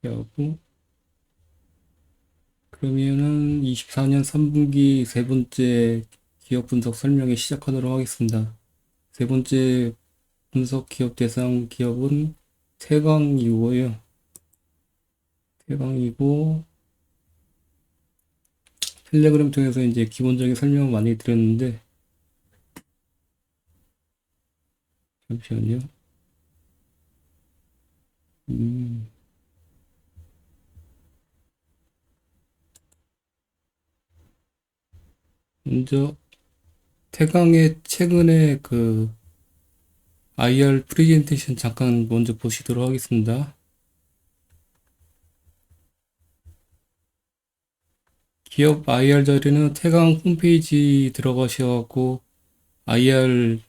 하고, 그러면은 24년 3분기 세 번째 기업 분석 설명에 시작하도록 하겠습니다. 세 번째 분석 기업 대상 기업은 태광이고요. 태광이고, 텔레그램 통해서 이제 기본적인 설명을 많이 드렸는데, 잠시만요. 음, 먼저 태광의 최근에 그 IR 프레젠테이션 잠깐 먼저 보시도록 하겠습니다. 기업 IR 자료는 태광 홈페이지 들어가셔갖고 IR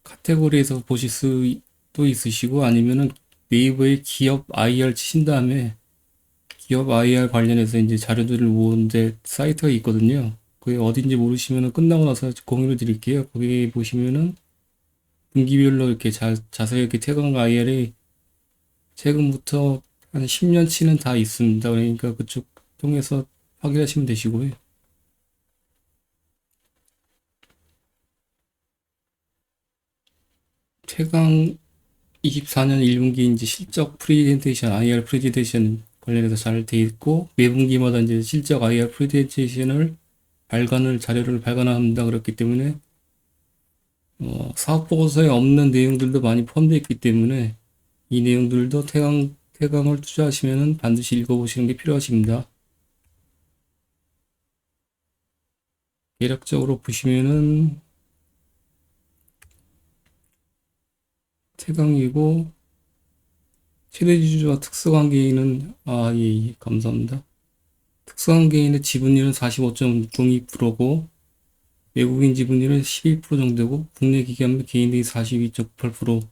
카테고리에서 보실 수도 있으시고 아니면은 네이버에 기업 IR 치신 다음에 기업 IR 관련해서 이제 자료들을 모은데 사이트가 있거든요. 그게 어딘지 모르시면은 끝나고 나서 공유를 드릴게요. 거기 보시면은 분기별로 이렇게 자세히 이렇게 태광 IR이 최근부터 한 10년치는 다 있습니다. 그러니까 그쪽 통해서 확인하시면 되시고요. 최강 24년 1분기 이제 실적 프레젠테이션, IR 프레젠테이션 관련해서 잘 돼 있고, 매분기마다 이제 실적 IR 프레젠테이션을 자료를 발간한다 그랬기 때문에, 사업 보고서에 없는 내용들도 많이 포함되어 있기 때문에, 이 내용들도 태강을 투자하시면 반드시 읽어보시는 게 필요하십니다. 대략적으로 보시면은, 태강이고, 최대주주와 특수관계인은, 예, 감사합니다. 특수관계인의 지분율은 45.02%고, 외국인 지분율은 12% 정도고, 국내 기관 개인들이 42.98%,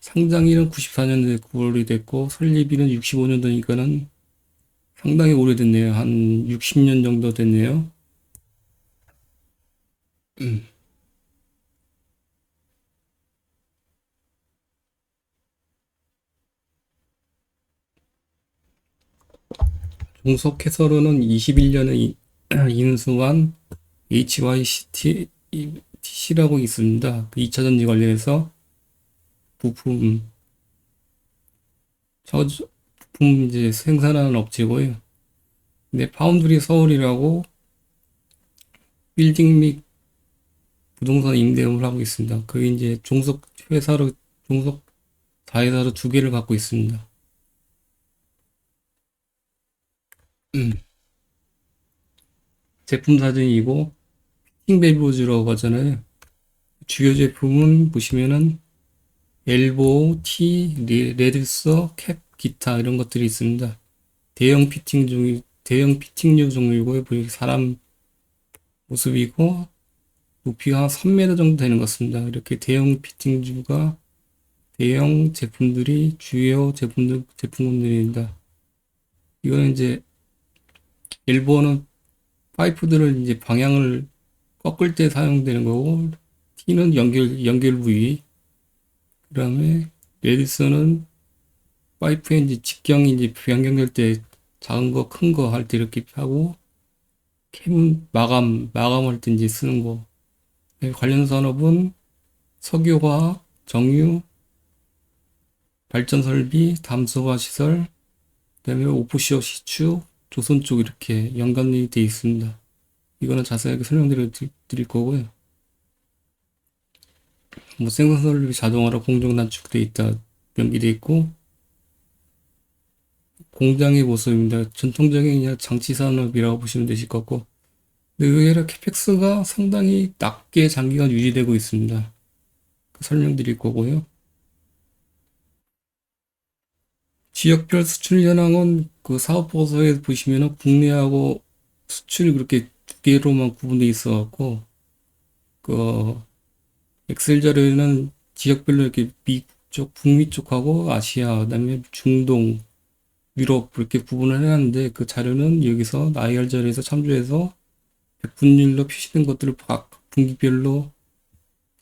상장일은 94년도에 9월이 됐고, 설립일은 65년도니까는 상당히 오래됐네요. 한 60년 정도 됐네요. 종속 해설로는 21년에 인수한 HYCTC라고 있습니다. 그 2차 전지 관련해서 부품, 부품 이제 생산하는 업체고요. 근데 파운드리 서울이라고 빌딩 및 부동산 임대업을 하고 있습니다. 그게 이제 종속 자회사로 두 개를 갖고 있습니다. 제품 사진이고, 킹베이브즈라고 하잖아요. 주요 제품은 보시면은 엘보, 티, 레드서, 캡, 기타 이런 것들이 있습니다. 대형 피팅류 종류고요. 보기 사람 모습이고 높이가 3m 정도 되는 것 같습니다. 이렇게 대형 제품들이 주요 제품군들입니다. 이거는 이제 엘보는 파이프들을 이제 방향을 꺾을 때 사용되는 거고 T는 연결 부위, 그다음에 레드선은 파이프에 이제 직경이 이제 변경될 때 작은 거, 큰 거 할 때 이렇게 하고, 캠 마감할 때 이제 쓰는 거. 관련 산업은 석유화학, 정유, 발전 설비, 담소화 시설, 그다음에 오프쇼 시추, 조선 쪽 이렇게 연관이 되어 있습니다. 이거는 자세하게 설명드릴 거고요. 뭐 생산 설비 자동화로 공정 단축돼 있다 연기돼 있고, 공장의 모습입니다. 전통적인 그냥 장치 산업이라고 보시면 되실 것 같고, 근데 의외로 캐펙스가 상당히 낮게 장기간 유지되고 있습니다. 설명드릴 거고요. 지역별 수출 현황은 그 사업 보고서에 보시면은 국내하고 수출이 그렇게 두 개로만 구분되어 있어 갖고, 그 엑셀 자료에는 지역별로 이렇게 미국 쪽, 북미 쪽하고 아시아, 그다음에 중동, 유럽 이렇게 구분을 해놨는데, 그 자료는 여기서 IR 자료에서 참조해서 분율로 표시된 것들을 각 분기별로,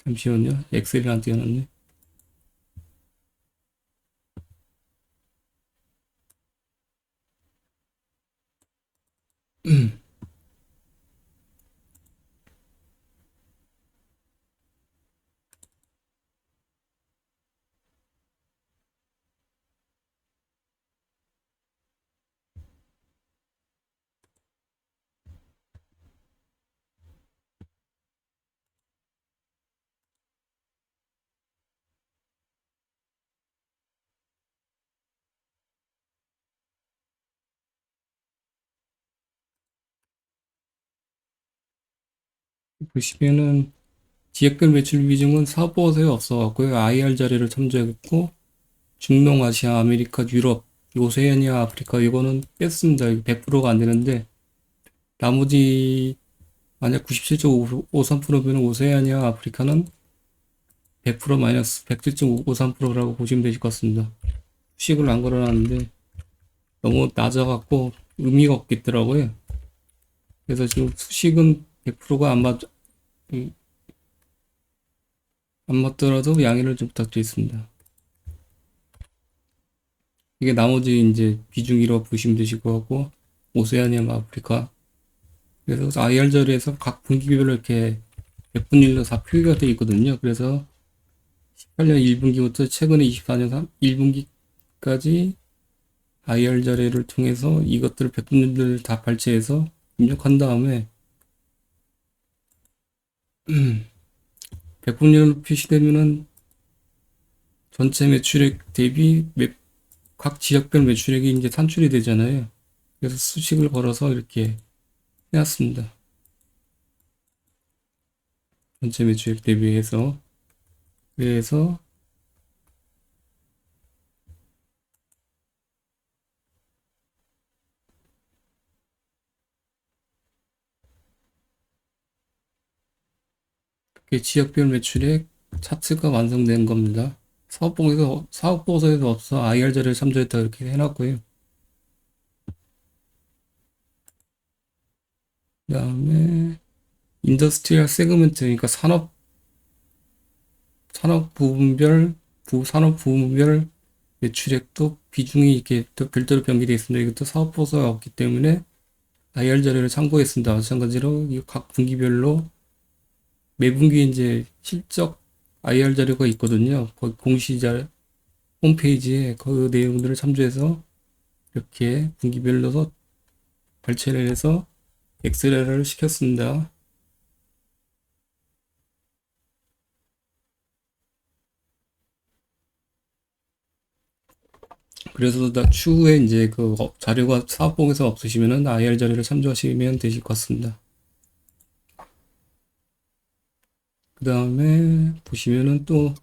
잠시만요. 엑셀이 안 띄어놨네. 보시면은 지역별 매출 비중은 사업보고서에 없어갖고요. IR 자료를 참조했고 중동, 아시아, 아메리카, 유럽, 오세아니아, 아프리카 이거는 뺐습니다. 100%가 안 되는데 나머지 만약 97.53%면 오세아니아, 아프리카는 100% 마이너스 107.53%라고 보시면 되실 것 같습니다. 수식을 안 걸어놨는데 너무 낮아갖고 의미가 없겠더라고요. 그래서 지금 수식은 100%가 안 맞더라도 양해를 좀 부탁드리겠습니다. 이게 나머지 이제 비중이라고 보시면 되실 것 같고, 오세아니아, 아프리카. 그래서 IR 자리에서 각 분기별로 이렇게 몇 분일로 다 표기가 되어 있거든요. 그래서 18년 1분기부터 최근에 24년 1분기까지 IR 자료를 통해서 이것들을 100분일을 다 발췌해서 입력한 다음에 100분일로 표시되면은 전체 매출액 대비 각 지역별 매출액이 이제 산출이 되잖아요. 그래서 수식을 걸어서 이렇게 해놨습니다. 전체 매출액 대비해서. 그래서 이렇게 지역별 매출액 차트가 완성된 겁니다. 사업보고서에서 없어 IR 자료를 참조했다 이렇게 해놨고요. 그 다음에 인더스트리얼 세그먼트, 그러니까 산업 부분별 매출액도 비중이 이렇게 또 별도로 변기되어 있습니다. 이것도 사업보고서가 없기 때문에 IR 자료를 참고했습니다. 마찬가지로 이 각 분기별로 매 분기 이제 실적 IR 자료가 있거든요. 거기 공시자 홈페이지에 그 내용들을 참조해서 이렇게 분기별로 발췌를 해서 엑셀을 시켰습니다. 그래서 추후에 이제 그 자료가 사업복에서 없으시면은 IR 자료를 참조하시면 되실 것 같습니다. 그 다음에 보시면은 또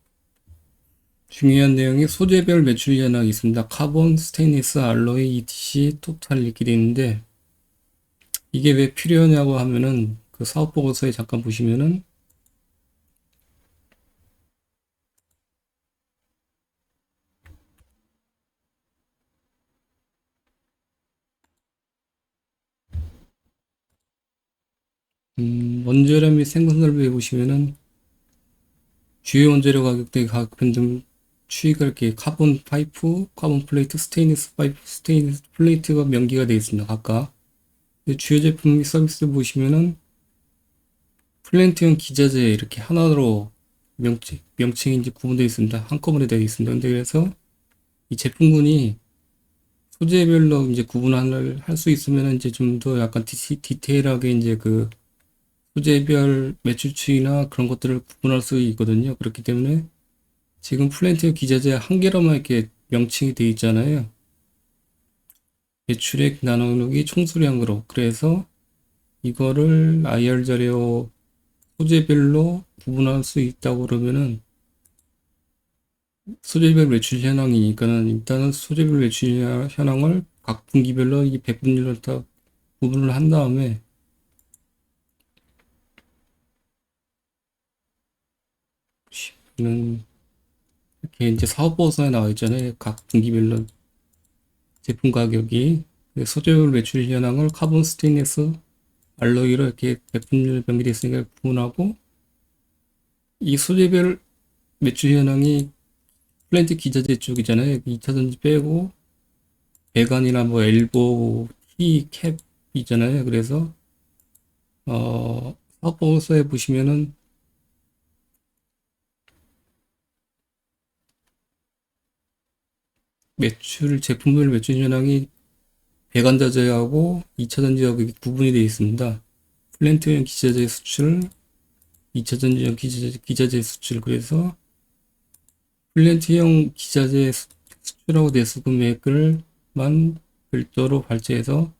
중요한 내용이 소재별 매출 현황이 있습니다. 카본, 스테인리스, 알로이, ETC, 토탈 이렇게 돼 있는데 이게 왜 필요하냐고 하면은 그 사업 보고서에 잠깐 보시면은 원재료 및 생산설비에 보시면은 주요 원재료 가격대 가격 변동 추이가 이렇게 카본 파이프, 카본 플레이트, 스테인리스 파이프, 스테인리스 플레이트가 명기가 되어 있습니다. 각각. 주요 제품 및 서비스 보시면은 플랜트용 기자재 이렇게 하나로 명칭이 이제 구분되어 있습니다. 한꺼번에 되어 있습니다. 근데 그래서 이 제품군이 소재별로 이제 구분을 할 수 있으면 이제 좀 더 약간 디테일하게 이제 그 소재별 매출 추이나 그런 것들을 구분할 수 있거든요. 그렇기 때문에 지금 플랜트 기자재 한 개로만 이렇게 명칭이 되어 있잖아요. 매출액 나누기 총수량으로. 그래서 이거를 IR 자료 소재별로 구분할 수 있다고 그러면은 소재별 매출 현황이니까는 일단은 소재별 매출 현황을 각 분기별로 이 100분율로 다 구분을 한 다음에 는 이렇게 이제 사업보고서에 나와 있잖아요. 각 분기별로 제품 가격이 소재별 매출 현황을 카본 스테인리스 알로이로 이렇게 100분율 변기되어 있으니까 구분하고 이 소재별 매출 현황이 플랜트 기자재 쪽이잖아요. 2차전지 빼고 배관이나 뭐 엘보, 티, 캡 있잖아요. 그래서 사업보고서에 보시면은 제품별 매출 현황이 배관자재하고 2차전지하고 구분이 되어 있습니다. 플랜트용 기자재 수출, 2차전지용 기자재 수출. 그래서 플랜트용 기자재 수출하고 대수 금액을만 별도로 발제해서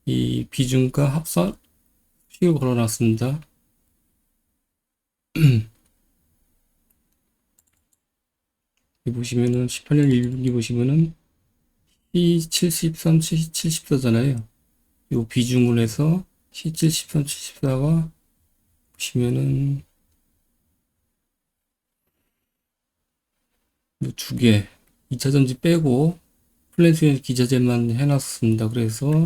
이 비중과 합산 수식을 걸어놨습니다. 여기 보시면은 18년 1분기 보시면은 C73, C74잖아요. 요 비중을 해서 C73, 74가 보시면은 두 개, 2차전지 빼고 플랜트용 기자재만 해놨습니다. 그래서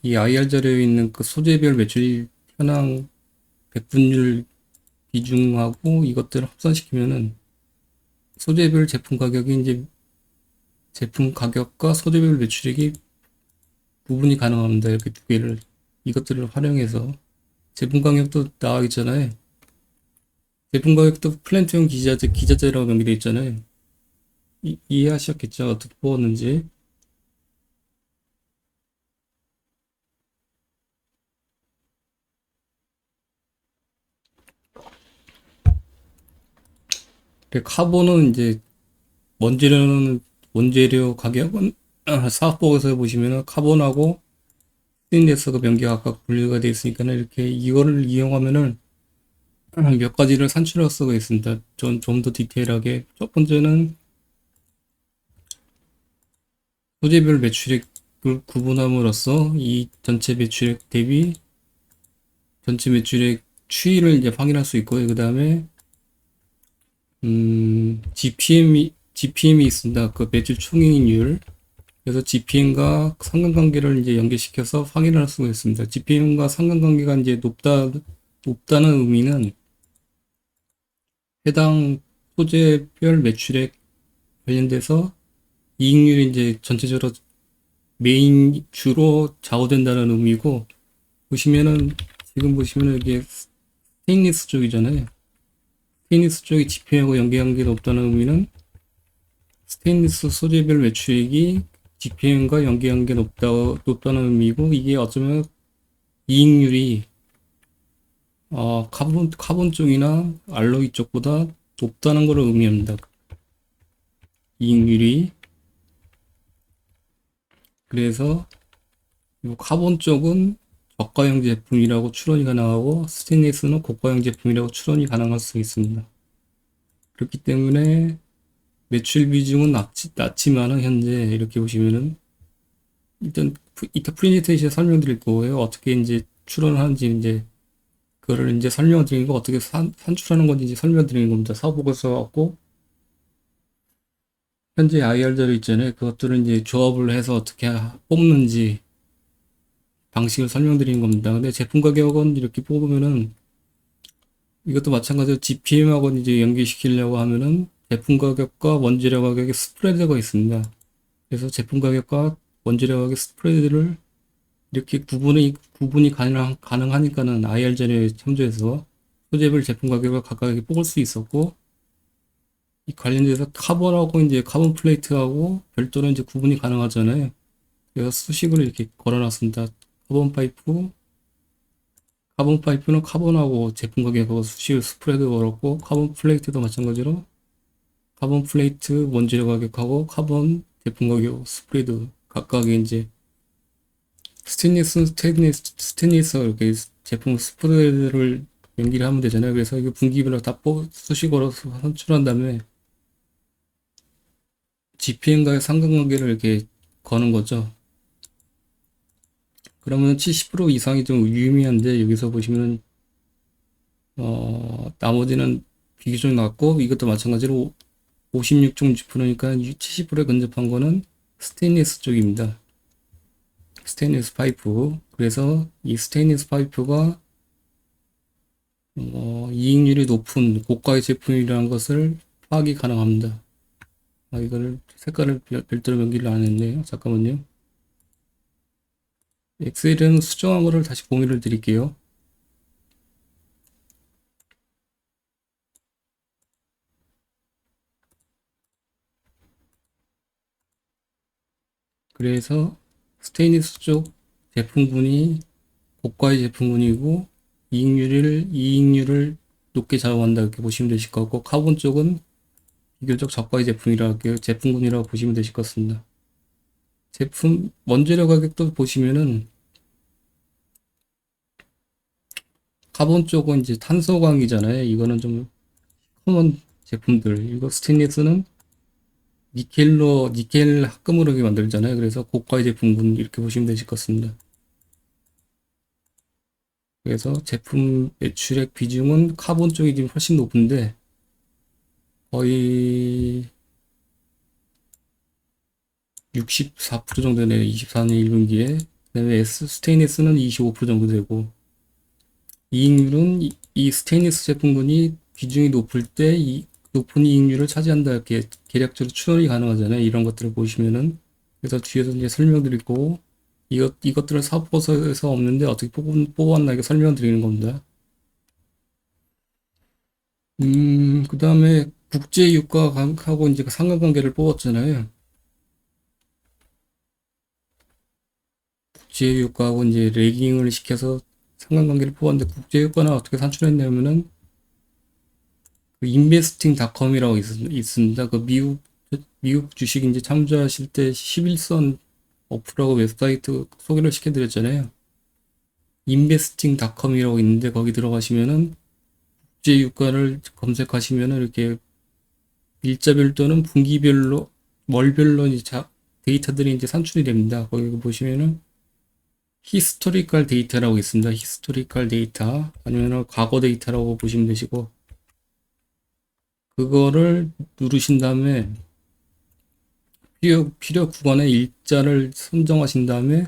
이 IR 자료에 있는 그 소재별 매출 현황 백분율 비중하고 이것들을 합산시키면은 소재별 제품 가격이 이제 제품 가격과 소재별 매출액이 구분이 가능합니다. 이렇게 두 개를 이것들을 활용해서 제품 가격도 나와 있잖아요. 제품 가격도 플랜트용 기자재라고 명기되어 있잖아요. 이해하셨겠죠? 어떻게 뽑았는지. 카본은 이제 원재료 가격은 사업보고서에 보시면은 카본하고 스테인리스가 명기가 각각 분류가 되어 있으니까 이렇게 이거를 이용하면은 몇 가지를 산출할 수가 있습니다. 좀 더 디테일하게. 첫 번째는 소재별 매출액을 구분함으로써 이 전체 매출액 대비 전체 매출액 추이를 이제 확인할 수 있고요. 그 다음에 GPM이 있습니다. 그 매출 총이익률. 그래서 GPM과 상관관계를 이제 연계시켜서 확인할 수가 있습니다. GPM과 상관관계가 이제 높다는 의미는 해당 소재별 매출액 관련돼서 이익률이 이제 전체적으로 메인 주로 좌우된다는 의미고, 지금 보시면은 이게 스테인리스 쪽이잖아요. 스테인리스 쪽이 GPM하고 연계관계가 높다는 의미는 스테인리스 소재별 매출액이 GPM과 연계관계가 높다는 의미고, 이게 어쩌면 이익률이 카본 쪽이나 알로이 쪽보다 높다는 걸 의미합니다. 이익률이. 그래서 이 카본 쪽은 저가형 제품이라고 추론이 가능하고 스테인리스는 고가형 제품이라고 추론이 가능할 수 있습니다. 그렇기 때문에 매출 비중은 낮지만은 현재 이렇게 보시면은 일단 이따 프레젠테이션 설명드릴 거예요. 어떻게 이제 추론을 하는지 이제 그거를 이제 설명드리는 거 어떻게 산출하는 건지 이제 설명드리는 겁니다. 사보고서 갖고 현재 IR 자료 있잖아요. 그것들을 이제 조합을 해서 어떻게 뽑는지 방식을 설명드리는 겁니다. 근데 제품 가격은 이렇게 뽑으면은 이것도 마찬가지로 GPM하고 이제 연계시키려고 하면은 제품 가격과 원재료 가격의 스프레드가 있습니다. 그래서 제품 가격과 원재료 가격의 스프레드를 이렇게 구분이 가능하니까는 IR 자료에 참조해서 소재별 제품 가격을 각각 뽑을 수 있었고, 이 관련돼서 카본하고 이제 카본 플레이트하고 별도로 이제 구분이 가능하잖아요. 그래서 수식을 이렇게 걸어놨습니다. 카본 파이프는 카본하고 제품 가격하고 수식을 스프레드 걸었고, 카본 플레이트도 마찬가지로 카본 플레이트 원재료 가격하고 카본 제품 가격 스프레드 각각의 이제 스테인리스 이렇게 제품 스프레드를 연기를 하면 되잖아요. 그래서 이거 분기별로 다 수식으로 선출한 다음에 GPM과의 상관관계를 이렇게 거는 거죠. 그러면 70% 이상이 좀 유의미한데, 여기서 보시면은 나머지는 비교적 낮고, 이것도 마찬가지로 56.6%니까 70%에 근접한 거는 스테인리스 쪽입니다. 스테인리스 파이프. 그래서 이 스테인리스 파이프가 이익률이 높은 고가의 제품이라는 것을 파악이 가능합니다. 이거를 색깔을 별도로 명기를 안 했네요. 잠깐만요. 엑셀은 수정한 거를 다시 공유를 드릴게요. 그래서 스테인리스 쪽 제품군이 고가의 제품군이고 이익률을 높게 좌우한다 이렇게 보시면 되실 것 같고, 카본 쪽은 비교적 저가의 제품군이라고 보시면 되실 것 같습니다. 제품 원재료 가격도 보시면은 카본 쪽은 이제 탄소광이잖아요. 이거는 좀 커먼 제품들. 이거 스테인리스는 니켈 합금으로 이렇게 만들잖아요. 그래서 고가의 제품군 이렇게 보시면 되실 것 같습니다. 그래서 제품 매출액 비중은 카본 쪽이 지금 훨씬 높은데 거의 64% 정도 되네요. 24년 1분기에. 그다음에 스테인리스는 25% 정도 되고, 이익률은 이 스테인리스 제품군이 비중이 높을 때 높은 이익률을 차지한다 이렇게 계략적으로 추론이 가능하잖아요. 이런 것들을 보시면은. 그래서 뒤에서 이제 설명드리고, 이것들은 사업보고서에서 없는데 어떻게 뽑았나 이렇게 설명드리는 겁니다. 그 다음에 국제유가하고 이제 그 상관관계를 뽑았잖아요. 국제유가하고 이제 레깅을 시켜서 상관관계를 뽑았는데, 국제유가는 어떻게 산출했냐면은 그 인베스팅닷컴이라고 있습니다. 그 미국 주식 이제 참조하실 때 11선 어프라고 웹사이트 소개를 시켜드렸잖아요. 인베스팅닷컴이라고 있는데 거기 들어가시면은 국제유가를 검색하시면은 이렇게 일자별 또는 분기별로 월별로 이제 데이터들이 이제 산출이 됩니다. 거기 보시면은 히스토리컬 데이터라고 있습니다. 히스토리컬 데이터 아니면 과거 데이터라고 보시면 되시고, 그거를 누르신 다음에 필요 구간에 일자를 선정하신 다음에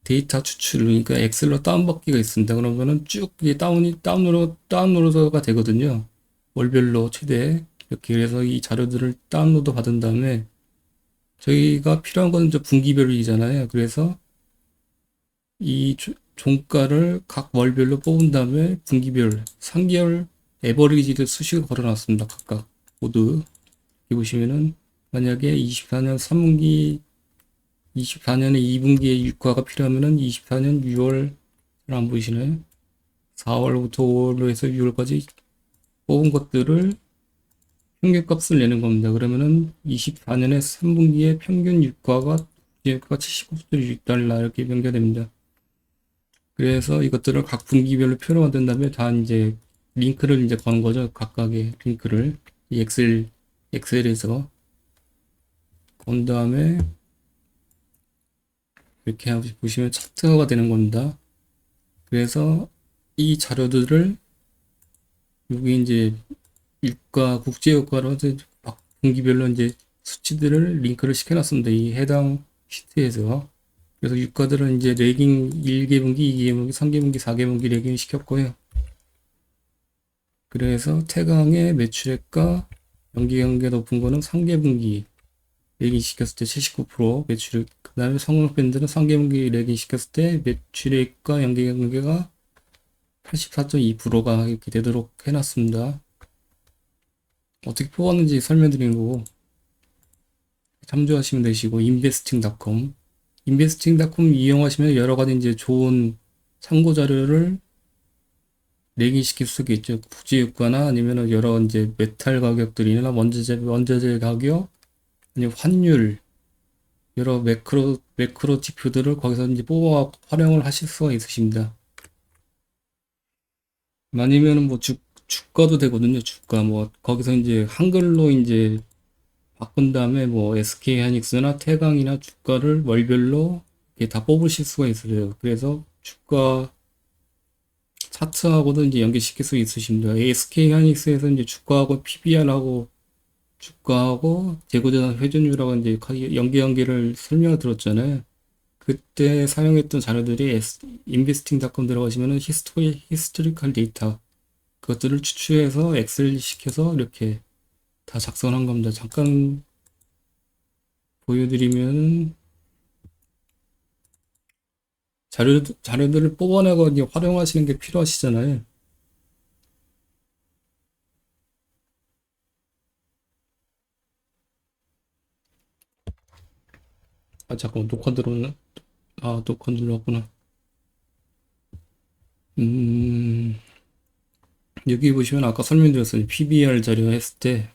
데이터 추출, 그러니까 엑셀로 다운받기가 있습니다. 그러면은 쭉 이게 다운로드가 되거든요. 월별로 최대 이렇게. 그래서 이 자료들을 다운로드 받은 다음에 저희가 필요한 건 이제 분기별이잖아요. 그래서 이 종가를 각 월별로 뽑은 다음에 분기별 3개월 에버리지를 수식을 걸어놨습니다. 각각 모두. 여기 보시면은 만약에 24년 3분기 24년에 2분기에 유가가 필요하면은 24년 6월 잘 안 보이시나요? 4월부터 5월로 해서 6월까지 뽑은 것들을 평균값을 내는 겁니다. 그러면은 24년에 3분기에 평균 유가가 79.6달러 이렇게 변경됩니다. 그래서 이것들을 각 분기별로 표로 만든 다음에 다 이제 링크를 이제 거는 거죠. 각각의 링크를 이 엑셀에서 건 다음에 이렇게 보시면 차트가 되는 겁니다. 그래서 이 자료들을 여기 이제 국제유가로 각 분기별로 이제 수치들을 링크를 시켜놨습니다. 이 해당 시트에서. 그래서 유가들은 이제 레깅 1개분기, 2개분기, 3개분기, 4개분기 레깅 시켰고요. 그래서 태강의 매출액과 연계관계 높은 거는 3개분기 레깅 시켰을 때 79%, 매출액, 그 다음에 성능밴드는 3개분기 레깅 시켰을 때 매출액과 연계관계가 84.2%가 이렇게 되도록 해놨습니다. 어떻게 뽑았는지 설명드리는 거고 참조하시면 되시고, 인베스팅닷컴 이용하시면 여러 가지 이제 좋은 참고 자료를 레깅 시킬 수가 있죠. 국제유가나 아니면 여러 이제 메탈 가격들이나 원자재 가격, 아니면 환율, 여러 매크로 지표들을 거기서 이제 뽑아 활용을 하실 수가 있으십니다. 아니면은 뭐 주가도 되거든요. 주가 뭐 거기서 이제 한글로 이제 바꾼 다음에 뭐 SK 하이닉스나 태강이나 주가를 월별로 이렇게 다 뽑으실 수가 있어요. 그래서 주가 차트하고도 이제 연계시킬 수 있으십니다. SK 하이닉스에서 이제 주가하고 PBR하고 주가하고 재고자산 회전율하고 이제 연계를 설명을 들었잖아요. 그때 사용했던 자료들이 인베스팅닷컴 들어가시면은 히스토리컬 데이터 그것들을 추출해서 엑셀 시켜서 이렇게 다 작성한 겁니다. 잠깐 보여드리면 자료들을 뽑아내고 이제 활용하시는 게 필요하시잖아요. 아, 잠깐만, 녹화 들어오나? 아, 녹화 눌렀구나. 음, 여기 보시면 아까 설명드렸어요. PBR 자료 했을 때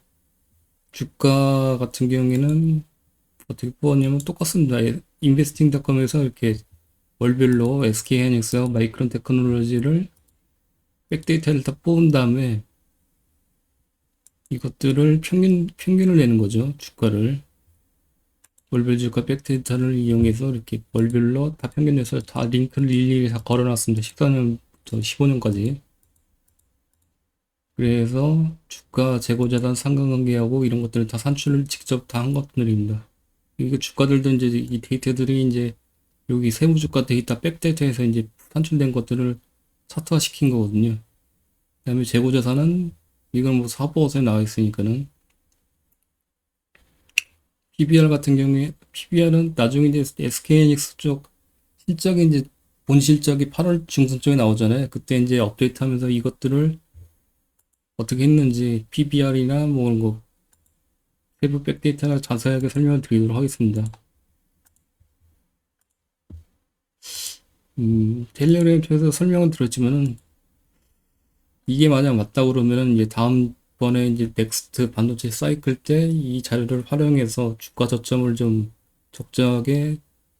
주가 같은 경우에는 어떻게 뽑았냐면 똑같습니다. 인베스팅닷컴에서 이렇게 월별로 SK하이닉스와 마이크론 테크놀로지를 백데이터를 다 뽑은 다음에 이것들을 평균을 내는 거죠. 주가를. 월별 주가 백데이터를 이용해서 이렇게 월별로 다 평균 내서 다 링크를 일일이 다 걸어놨습니다. 14년부터 15년까지. 그래서 주가, 재고자산, 상관관계하고 이런 것들을 다 산출을 직접 다 한 것들입니다. 이게 주가들도 이제 이 데이터들이 이제 여기 세무주가 데이터 백데이터에서 이제 산출된 것들을 차트화 시킨 거거든요. 그다음에 재고자산은 이건 뭐 사보고서에 나와 있으니까는 PBR 같은 경우에 PBR은 나중에 이제 SK하이닉스 쪽 실적이 이제 본 실적이 8월 중순 쪽에 나오잖아요. 그때 이제 업데이트하면서 이것들을 어떻게 했는지 PBR이나 뭐 이런 거 세부 백데이터나 자세하게 설명을 드리도록 하겠습니다. 텔레그램 통해서 설명은 들었지만은 이게 만약 맞다 그러면은 이제 다음번에 이제 넥스트 반도체 사이클 때 이 자료를 활용해서 주가 저점을 좀 적정하게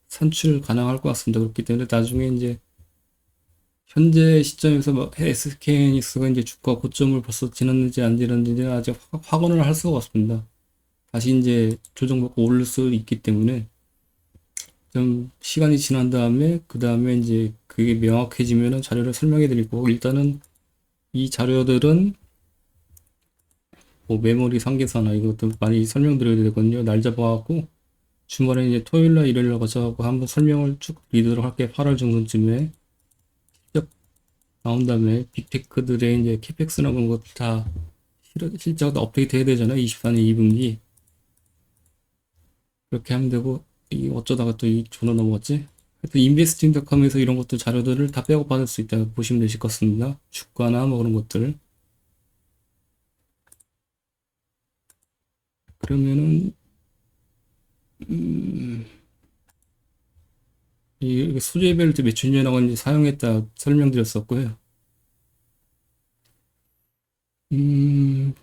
산출 가능할 것 같습니다. 그렇기 때문에 나중에 이제 현재 시점에서 뭐 SK하이닉스가 이제 주가 고점을 벌써 지났는지 안 지났는지 아직 확언을 할 수가 없습니다. 다시 이제 조정받고 오를 수 있기 때문에 좀 시간이 지난 다음에 그 다음에 이제 그게 명확해지면은 자료를 설명해 드릴 거고 일단은 이 자료들은 뭐 메모리 상계사나 이것도 많이 설명드려야 되거든요. 날 잡아갖고 주말에 이제 토요일날 일요일날 가져가고 한번 설명을 쭉 드리도록 할게요. 8월 중순쯤에 실적 나온 다음에 빅테크들의 이제 캐펙스나 그런 것다 실적 업데이트 해야 되잖아요. 24년 2분기 그렇게 하면 되고 이 어쩌다가 또 이 전화 넘어갔지? 하여튼 인베스팅닷컴에서 이런 것들 자료들을 다 빼고 받을 수 있다 보시면 되실 것 같습니다. 주가나 뭐 그런 것들. 그러면은 이 수제별 매출 연하고 이제 사용했다 설명드렸었고요.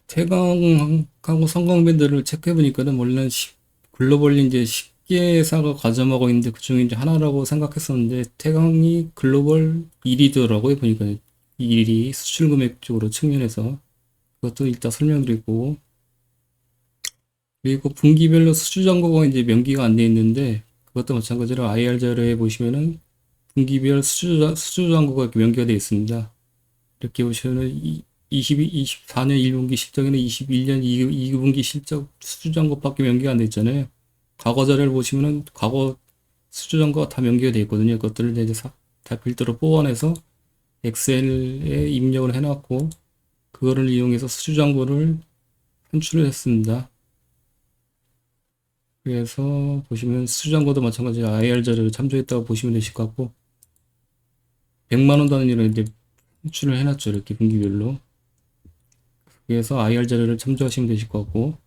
태강하고 성광밴드를 체크해보니까는 원래는 글로벌리 이제 10개 회사가 가점하고 있는데 그 중에 이제 하나라고 생각했었는데 태강이 글로벌 1위더라고요. 보니까 1위 수출 금액 쪽으로 측면에서 그것도 일단 설명드리고 그리고 분기별로 수주 잔고가 이제 명기가 안 돼 있는데 그것도 마찬가지로 IR 자료에 보시면은 분기별 수주 잔고가 이렇게 명기가 되어 있습니다. 이렇게 보시면은 24년 1분기 실적에는 21년 2분기 실적 수주잔고밖에 명기가 안 돼 있잖아요. 과거 자료를 보시면은 과거 수주잔고가 다 명기가 돼 있거든요. 그것들을 이제 다 별도로 뽑아내서 엑셀에 입력을 해놨고 그거를 이용해서 수주잔고를 산출을 했습니다. 그래서 보시면 수주잔고도 마찬가지로 IR 자료를 참조했다고 보시면 되실 것 같고 100만 원 단위로 이제 산출을 해놨죠. 이렇게 분기별로. 그래서 IR 자료를 참조하시면 되실 것 같고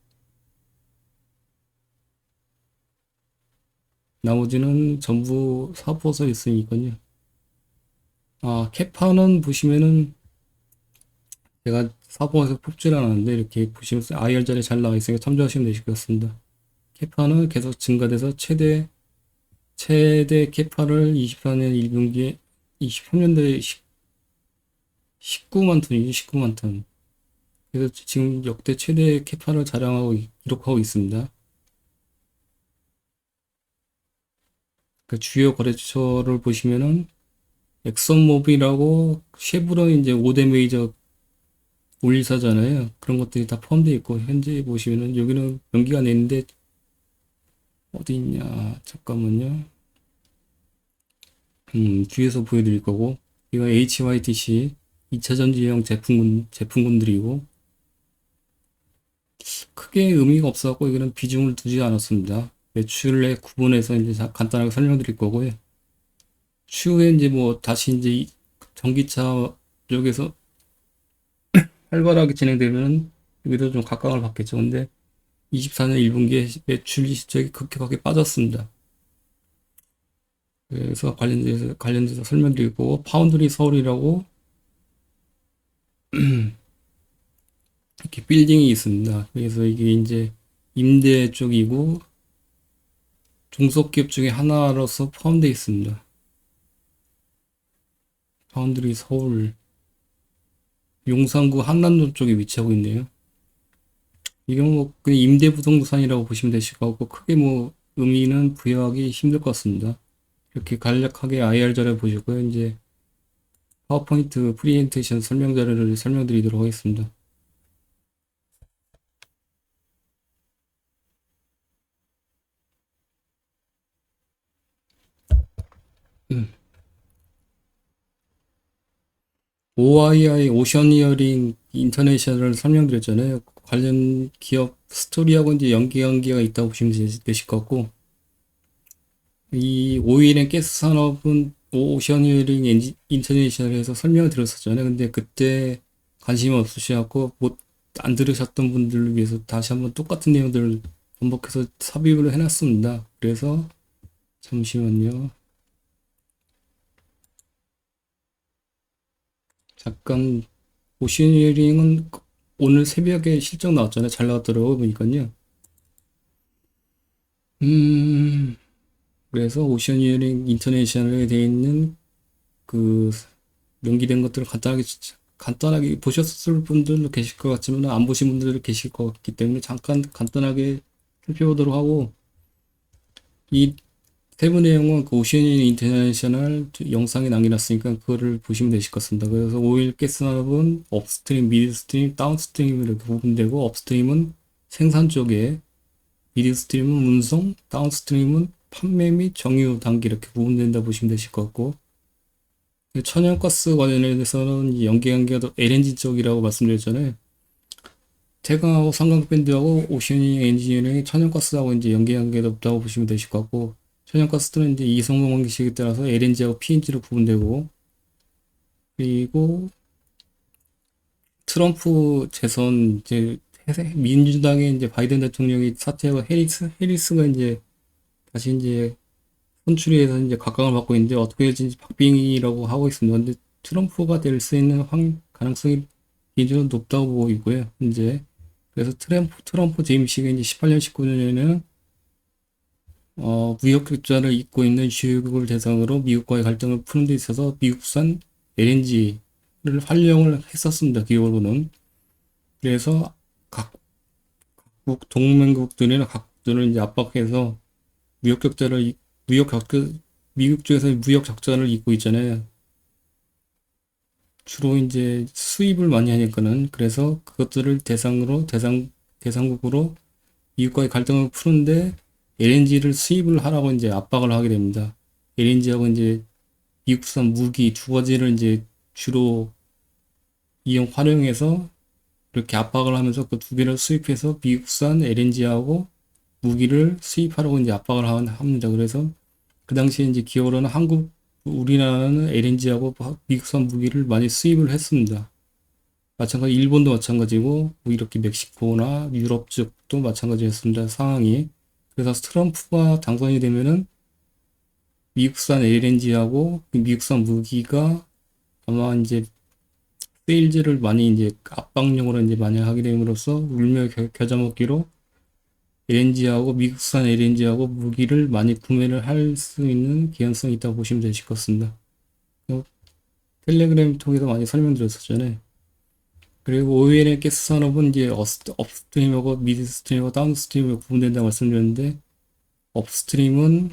나머지는 전부 사포서 있으니까요. 아, 캐파는 보시면은 제가 사포에서 뽑질 않았는데 이렇게 보시면 IR 자리 잘 나와 있으니까 참조하시면 되실 것 같습니다. 캐파는 계속 증가돼서 최대 캐파를 24년 1분기에 23년도에 19만 톤이죠. 19만 톤. 그래서 지금 역대 최대 캐파를 자랑하고 기록하고 있습니다. 그 주요 거래처를 보시면은 엑선모빌하고 쉐브론 이제 5대 메이저 오일사잖아요. 그런 것들이 다 포함되어 있고 현재 보시면은 여기는 연기가 냈는데 어디 있냐 잠깐만요. 뒤에서 보여드릴 거고 이거 HYTC 2차 전지형 제품군들이고 크게 의미가 없었고 이거는 비중을 두지 않았습니다. 매출의 구분해서 이제 간단하게 설명드릴 거고요. 추후에 이제 뭐 다시 이제 전기차 쪽에서 활발하게 진행되면 여기도 좀 각광을 받겠죠. 근데 24년 1분기에 매출 실적이 급격하게 빠졌습니다. 그래서 관련돼서 설명드리고, 파운드리 서울이라고 이렇게 빌딩이 있습니다. 그래서 이게 이제 임대 쪽이고 중소기업 중에 하나로서 포함되어 있습니다. 파운드리 서울 용산구 한남동 쪽에 위치하고 있네요. 이게 뭐 그냥 임대부동산이라고 보시면 되실 것 같고 크게 뭐 의미는 부여하기 힘들 것 같습니다. 이렇게 간략하게 IR 자료 보시고요. 이제 파워포인트 프리젠테이션 설명 자료를 설명드리도록 하겠습니다. OII 오션 이어링 인터내셔널을 설명드렸잖아요. 관련 기업 스토리하고 이제 연계관계가 있다고 보시면 되실 것 같고, 이 오일 앤 가스 산업은 오션 이어링 인터내셔널에서 설명을 드렸었잖아요. 근데 그때 관심 없으셔갖고 못 안 들으셨던 분들을 위해서 다시 한번 똑같은 내용들을 반복해서 삽입을 해놨습니다. 그래서 잠시만요. 잠깐 오션이어링은 오늘 새벽에 실적 나왔잖아요. 잘 나왔더라고요. 보니까요. 음, 그래서 오션이어링 인터내셔널에 되어 있는 그 연기된 것들을 간단하게 보셨을 분들도 계실 것 같지만 안 보신 분들도 계실 것 같기 때문에 잠깐 간단하게 살펴보도록 하고, 이 세부 내용은 그 오션이어링 인터내셔널 영상에 남겨놨으니까 그거를 보시면 되실 것 같습니다. 그래서 오일 가스 산업은 업스트림, 미드스트림, 다운스트림 이렇게 구분되고, 업스트림은 생산 쪽에, 미드스트림은 운송, 다운스트림은 판매 및 정유 단계 이렇게 구분된다 보시면 되실 것 같고, 천연가스 관련해서는 연계관계가 LNG 쪽이라고 말씀드렸잖아요. 태광하고 삼각밴드하고 오션이 엔지니어링이 천연가스하고 이제 연계관계가 없다고 보시면 되실 것 같고, 천연가스들은 이제 이성공 방식에 따라서 LNG하고 PNG로 구분되고, 그리고 트럼프 재선 이제 민주당의 이제 바이든 대통령이 사퇴하고 해리스가 이제 다시 이제 선출위에서 이제 각광을 받고 있는데 어떻게 될지 박빙이라고 하고 있습니다. 근데 트럼프가 될 수 있는 가능성이 개인적으로 높다고 보고 있고요. 이제 그래서 트럼프 재임 시기에 이제 18년, 19년에는 무역 적자를 잇고 있는 주요국을 대상으로 미국과의 갈등을 푸는 데 있어서 미국산 LNG를 활용을 했었습니다. 기업으로는. 그래서 각국 동맹국들이나 각국들을 이제 압박해서 무역 적자를 무역 적자 미국 쪽에서 무역 적자를 잇고 있잖아요. 주로 이제 수입을 많이 하니까는 그래서 그것들을 대상국으로 미국과의 갈등을 푸는데 LNG를 수입을 하라고 이제 압박을 하게 됩니다. LNG하고 이제 미국산 무기 두 가지를 이제 주로 활용해서 이렇게 압박을 하면서 그 두 개를 수입해서 미국산 LNG하고 무기를 수입하라고 이제 압박을 합니다. 그래서 그 당시에 이제 기어로는 우리나라는 LNG하고 미국산 무기를 많이 수입을 했습니다. 마찬가지 일본도 마찬가지고 뭐 이렇게 멕시코나 유럽 쪽도 마찬가지였습니다. 상황이. 그래서 트럼프가 당선이 되면은 미국산 LNG하고 미국산 무기가 아마 이제 세일즈를 많이 이제 압박용으로 이제 많이 하게 됨으로써 울며 겨자 먹기로 LNG하고 미국산 LNG하고 무기를 많이 구매를 할 수 있는 개연성이 있다고 보시면 되실 것 같습니다. 텔레그램 통해서 많이 설명드렸었잖아요. 그리고 오일의 가스 산업은 이제 업스트림하고 미드스트림하고 다운스트림으로 구분된다고 말씀드렸는데, 업스트림은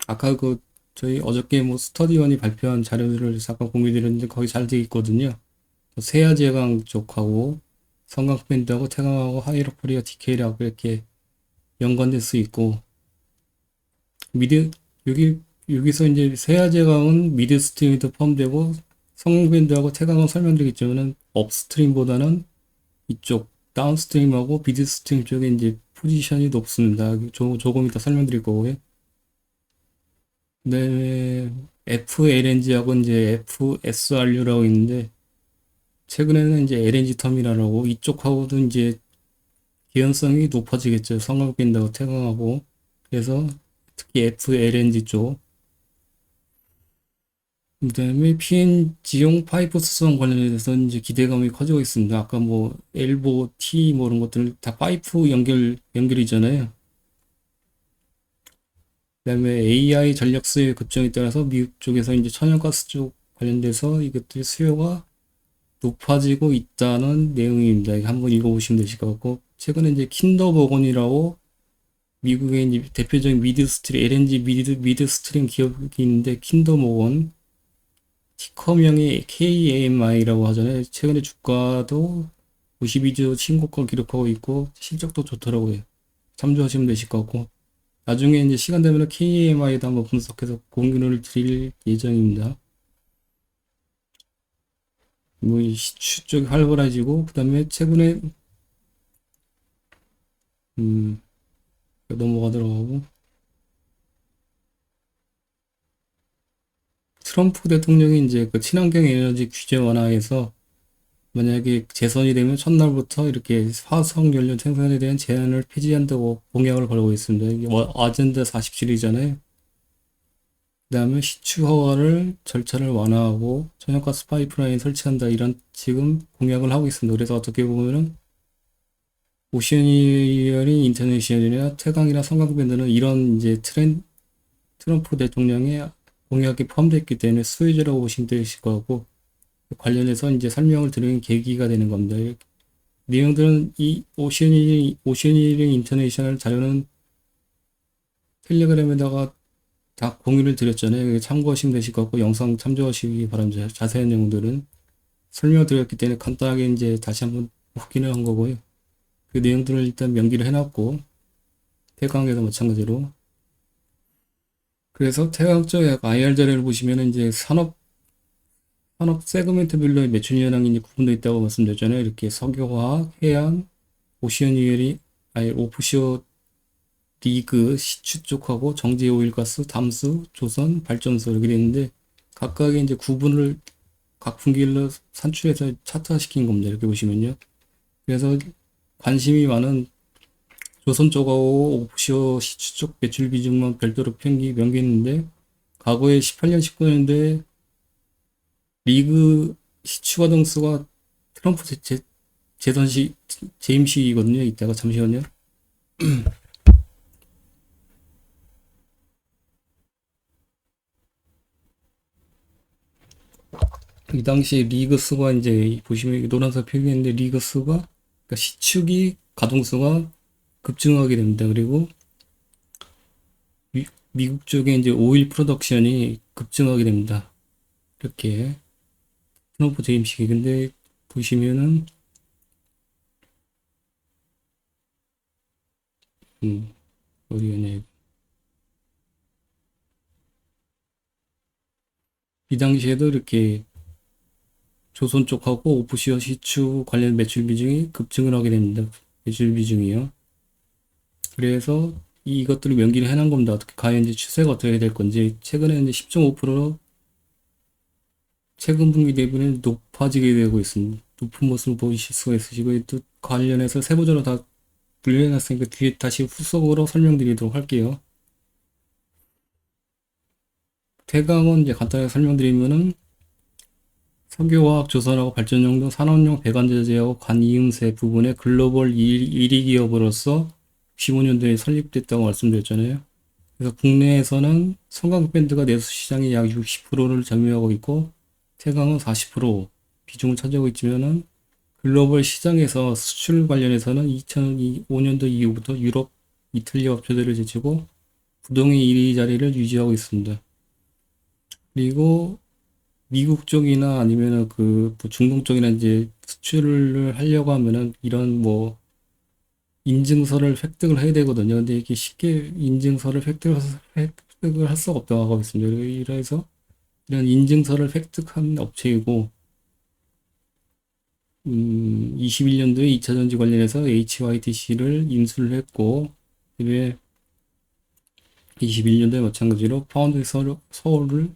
아까 그 저희 어저께 뭐 스터디원이 발표한 자료를 잠깐 공유드렸는데 거기 잘 되어 있거든요. 세아제강 쪽하고 성강밴드하고 태강하고 하이로코리아 디케이하고 이렇게 연관될 수 있고, 미드 여기 여기서 이제 세아제강은 미드스트림에도 포함되고 성강밴드하고 태강은 설명드리겠지만은 업스트림보다는 이쪽 다운스트림하고 미드스트림 쪽에 이제 포지션이 높습니다. 조금 이따 설명드릴 거고요. 그다음에 FLNG하고 이제 FSRU라고 있는데 최근에는 이제 LNG 터미널하고 이쪽하고도 이제 개연성이 높아지겠죠. 성광 빈다고 태광하고 그래서 특히 FLNG 쪽 그다음에 PNG용 파이프 수송 관련해서 이제 기대감이 커지고 있습니다. 아까 뭐 엘보, T 뭐 이런 것들 다 파이프 연결이잖아요. 그다음에 AI 전력 수요 급증에 따라서 미국 쪽에서 이제 천연가스 쪽 관련돼서 이것들 수요가 높아지고 있다는 내용입니다. 이거 한번 읽어보시면 되실 것 같고 최근에 이제 킨더버건이라고 미국의 이제 대표적인 미드스트림 LNG 미드스트림 기업이 있는데 킨더버건 티커명이 KAMI라고 하잖아요. 최근에 주가도 52주 신고가 기록하고 있고 실적도 좋더라고요. 참조하시면 되실 것 같고 나중에 이제 시간 되면 KAMI도 한번 분석해서 공유를 드릴 예정입니다. 뭐 시추 쪽이 활발해지고 그 다음에 최근에 음 넘어가도록 하고 트럼프 대통령이 이제 그 친환경 에너지 규제 완화에서 만약에 재선이 되면 첫날부터 이렇게 화석연료 생산에 대한 제한을 폐지한다고 공약을 걸고 있습니다. 이게 아젠다 47이잖아요. 그 다음에 시추 허가를 절차를 완화하고 천연가스 파이프라인 설치한다 이런 지금 공약을 하고 있습니다. 그래서 어떻게 보면은 오션이어링 인터내셔널이나 태광이나 성강밴드는 이런 이제 트럼프 대통령의 공약이 포함되어 있기 때문에 수혜주라고 보시면 되실 것 같고 관련해서 이제 설명을 드리는 계기가 되는 겁니다. 내용들은 이 오션이어링 인터내셔널 자료는 텔레그램에다가 다 공유를 드렸잖아요. 참고하시면 되실 것 같고 영상 참조하시기 바랍니다. 자세한 내용들은 설명을 드렸기 때문에 간단하게 이제 다시 한번 확인을 한 거고요. 그 내용들을 일단 명기를 해놨고 태광에도 마찬가지로 그래서 태광 쪽 IR 자료를 보시면 이제 산업 세그멘트별로 매출 현황이 이제 구분되어 있다고 말씀드렸잖아요. 이렇게 석유화학, 해양, 오션유얼이 아니 오프쇼 리그, 시추 쪽하고 정제 오일가스, 담수, 조선, 발전소 이렇게 되어 있는데 각각의 이제 구분을 각 분기별로 산출해서 차트화시킨 겁니다. 이렇게 보시면요. 그래서 관심이 많은 조선 쪽하고 오프쇼 시추 쪽 매출 비중만 별도로 명기했는데 과거에 18년, 19년대 리그 시추 가동수가 트럼프 재선 시 재임 시기거든요. 이따가 잠시만요. 이 당시 리그 수가 이제 보시면 노란색 표기했는데 리그 수가 그러니까 시축이 가동수가 급증하게 됩니다. 그리고 미국 쪽에 이제 오일 프로덕션이 급증하게 됩니다. 이렇게 트럼프 재임 시기 근데 보시면은 어디였냐 이 당시에도 이렇게 조선 쪽하고 오프시어 시추 관련 매출 비중이 급증을 하게 됩니다. 매출 비중이요. 그래서 이것들을 명기를 해놓은 겁니다. 어떻게 과연 이제 추세가 어떻게 될 건지 최근에 이제 10.5% 최근 분기 대비는 높아지게 되고 있습니다. 높은 모습을 보이실 수가 있으시고 또 관련해서 세부적으로 다 분류해놨으니까 뒤에 다시 후속으로 설명드리도록 할게요. 태강은 이제 간단하게 설명드리면은 석유화학 조선하고 발전용 등 산업용 배관제재하고 관이음새 부분의 글로벌 1위 기업으로서 15년도에 설립됐다고 말씀드렸잖아요. 그래서 국내에서는 성광밴드가 내수 시장의 약 60%를 점유하고 있고 태광은 40% 비중을 차지하고 있지만은 글로벌 시장에서 수출 관련해서는 2005년도 이후부터 유럽, 이탈리아 업체들을 제치고 부동의 1위 자리를 유지하고 있습니다. 그리고 미국 쪽이나 아니면은 그 중동 쪽이나 이제 수출을 하려고 하면은 이런 뭐 인증서를 획득을 해야 되거든요. 근데 이게 쉽게 인증서를 획득을 할 수가 없다고 하고 있습니다. 이래서 이런 인증서를 획득한 업체이고 21년도에 2차 전지 관련해서 HYTC를 인수를 했고, 그다음에 21년도에 마찬가지로 파운드 서울을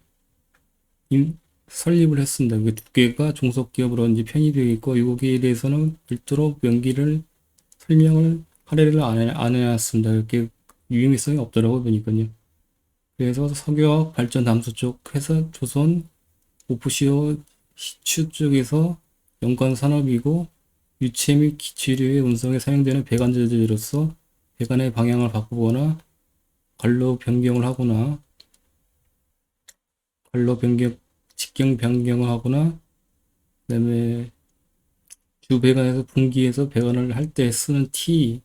설립을 했습니다. 그 두 개가 종속기업으로 이제 편입되어 있고, 여기에 대해서는 별도로 명기를 설명을 할애를 안 해놨습니다. 이렇게 유의미성이 없더라고요, 보니까요. 그래서 석유화학 발전 담수 쪽 회사 조선 오프시어 시추 쪽에서 연관 산업이고, 유체 및 기체류의 운송에 사용되는 배관 재질로서 배관의 방향을 바꾸거나 관로 변경을 하거나 관로 변경 직경 변경을 하거나, 그다음에 주 배관에서 분기해서 배관을 할 때 쓰는 T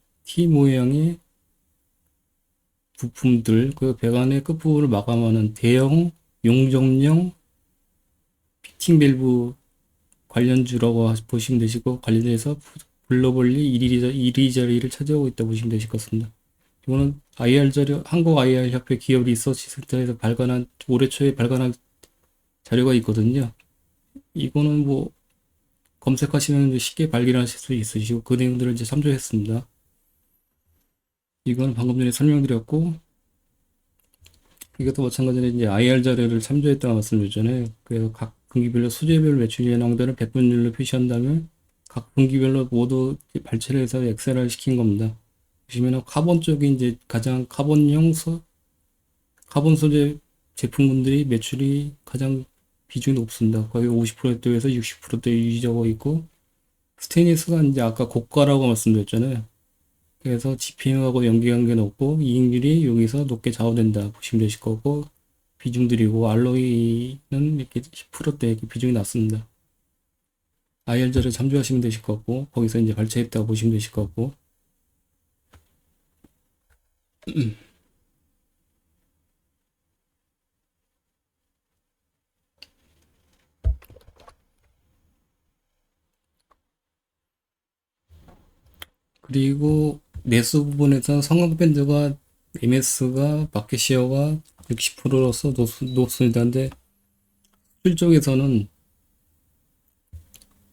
모양의 부품들, 그 배관의 끝부분을 마감하는 대형 용접용 피팅 밸브 관련주라고 보시면 되시고, 관련해서 글로벌리 1위 자리를 차지하고 있다고 보시면 되실 것 같습니다. 이거는 IR 자료, 한국 IR 협회 기업 리서치 센터에서 발간한, 올해 초에 발간한 자료가 있거든요. 이거는 뭐 검색하시면 쉽게 발견하실 수 있으시고, 그 내용들을 이제 참조했습니다. 이거는 방금 전에 설명드렸고, 이것도 마찬가지로 이제 IR 자료를 참조했다고 말씀드렸잖아요. 그래서 각 분기별로 수제별 매출 현황들을 백분율로 표시한다면 각 분기별로 모두 발췌를 해서 엑셀을 시킨 겁니다. 보시면 카본 쪽이 이제 가장 카본 소재 제품군들이 매출이 가장 비중이 높습니다. 거의 50%대에서 60%대 유지하고 있고, 스테인리스가 이제 아까 고가라고 말씀드렸잖아요. 그래서 GPM하고 연계관계 높고 이익률이 여기서 높게 좌우된다 보시면 되실 거고, 비중들이고 알로이는 이렇게 10%대 이렇게 비중이 낮습니다. IR자를 참조하시면 되실 것 같고, 거기서 이제 발췌했다고 보시면 되실 것 같고, 그리고 내수 부분에서 성광밴드가 MS가 마켓시어가 60%로서 높습니다. 근데 수출 쪽에서는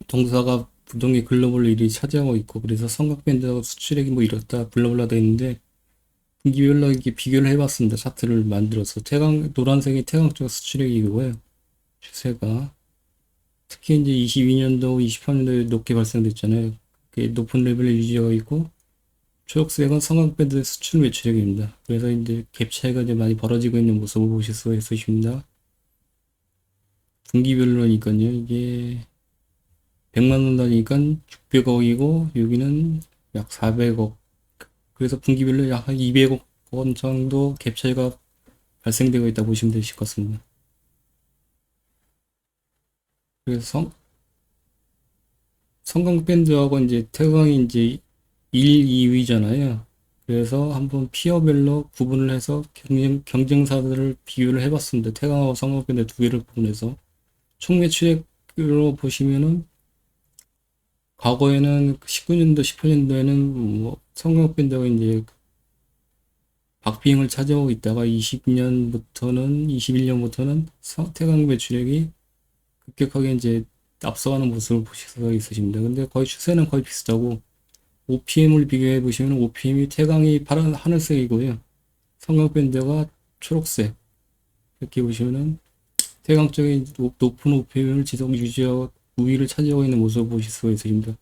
동사가 부동의 글로벌 1위 차지하고 있고, 그래서 성광밴드하고 수출액이 뭐 이렇다 블라블라 돼 있는데, 분기별로 이렇게 비교를 해봤습니다. 차트를 만들어서 노란색이 태강 쪽 수출액이고요. 추세가 특히 이제 22년도, 23년도에 높게 발생됐잖아요. 높은 레벨을 유지하고 있고, 초록색은 성광밴드 수출 매출액입니다. 그래서 이제 갭 차이가 이제 많이 벌어지고 있는 모습을 보실 수가 있으십니다. 분기별로니까요. 이게 100만 원 단위니까 600억이고, 여기는 약 400억. 그래서 분기별로 약 한 200억 원 정도 갭 차이가 발생되고 있다 보시면 되실 것 같습니다. 그래서 성광밴드하고 이제 태광이 이제 1, 2위잖아요. 그래서 한번 피어별로 구분을 해서 경쟁사들을 비교를 해봤습니다. 태광하고 성광밴드 두 개를 구분해서 총 매출액으로 보시면은, 과거에는 19년도, 18년도에는 뭐 성광밴드가 이제 박빙을 차지하고 있다가 21년부터는 태광 매출액이 급격하게 이제 앞서가는 모습을 보실 수가 있으십니다. 근데 거의 추세는 거의 비슷하고, OPM을 비교해 보시면 OPM이 태광이 파란 하늘색이고요. 성광밴드가 초록색. 이렇게 보시면은 태광 쪽에 높은 OPM을 지속 유지하고 우위를 차지하고 있는 모습을 보실 수가 있으십니다.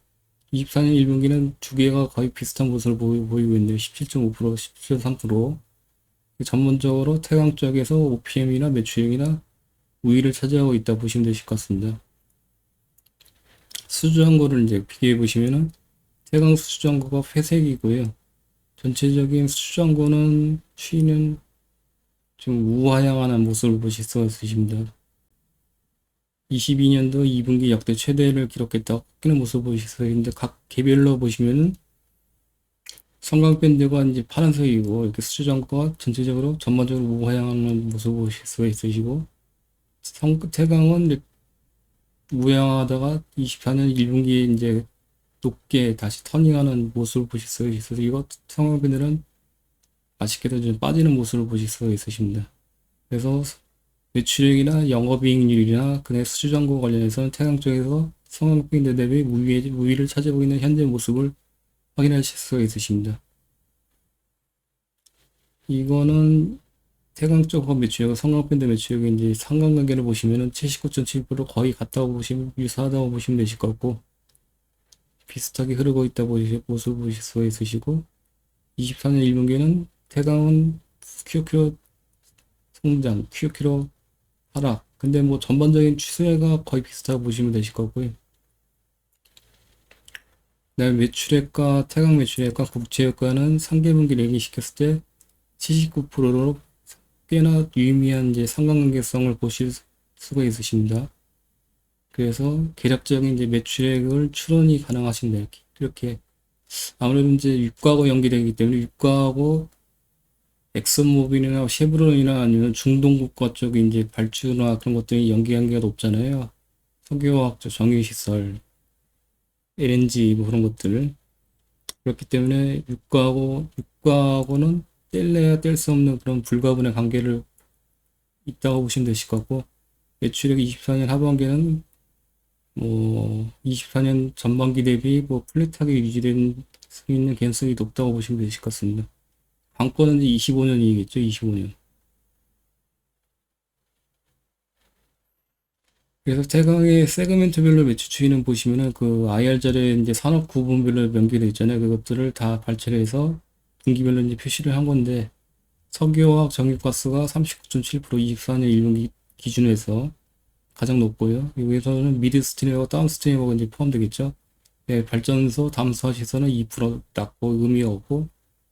24년 1분기는 두 개가 거의 비슷한 모습을 보이고 있네요. 17.5%, 17.3%. 전문적으로 태광 쪽에서 OPM이나 매출액이나 우위를 차지하고 있다 보시면 되실 것 같습니다. 수주한거를 이제 비교해 보시면은 태광 수주한거가 회색이고요. 전체적인 수주한거는 추이는 좀 우하향하는 모습을 보실 수가 있으십니다. 22년도 2분기 역대 최대를 기록했다 꺾이는 모습을 보실 수가 있는데, 각 개별로 보시면은 성광밴드가 이제 파란색이고, 이렇게 수주한거가 전체적으로 전반적으로 우하향하는 모습을 보실 수가 있으시고, 태광은 우양하다가 24년 1분기에 이제 높게 다시 터닝하는 모습을 보실 수가 있어서, 이거 성광밴드는 아쉽게도 좀 빠지는 모습을 보실 수가 있으십니다. 그래서 매출액이나 영업이익률이나 그내 수주잔고 관련해서는 태광 쪽에서 성황급행 대비 우위를 차지하고 있는 현재 모습을 확인하실 수가 있으십니다. 이거는 태강적 매출액과 성황밴드 매출액의 이제 상관관계를 보시면은 79.7% 거의 같다고 보시면 유사하다고 보시면 되실 것 같고, 비슷하게 흐르고 있다고 보실 모습을 보실 수가 있으시고, 24년 1분기는 태강은 QOQ 성장, QOQ로 하락. 근데 뭐 전반적인 추세가 거의 비슷하다고 보시면 되실 거고요. 그다음에 매출액과 태강 매출액과 국제유가는 상계분기 얘기시켰을 때 79%로 꽤나 유의미한 이제 상관관계성을 보실 수가 있으십니다. 그래서 계략적인 이제 매출액을 추론이 가능하신다. 이렇게 아무래도 이제 유가하고 연계되기 때문에 유가하고 엑슨모빌이나 쉐브론이나 아니면 중동 국가 쪽에 이제 발주나 그런 것들이 연계관계가 높잖아요. 석유화학적 정유시설, LNG 뭐 그런 것들. 그렇기 때문에 유가하고는 뗄래야 뗄 수 없는 그런 불가분의 관계를 있다고 보시면 되실 것 같고, 매출액 24년 하반기는 뭐 24년 전반기 대비 뭐 플랫하게 유지된 수 있는 개연성이 높다고 보시면 되실 것 같습니다. 관건은 이제 25년이겠죠, 25년. 그래서 태강의 세그멘트별로 매출 추이는 보시면은 그 IR 자리에 이제 산업 구분별로 명기되어 있잖아요. 그것들을 다 발췌를 해서 분기별로 이제 표시를 한 건데, 석유화학 정유가스가 39.7% 24년 1분기 기준에서 가장 높고요. 여기서는 미드스트림하고 다운스트림하고 이제 포함되겠죠. 네, 발전소, 담수화 시설은 2% 낮고 의미가 없고,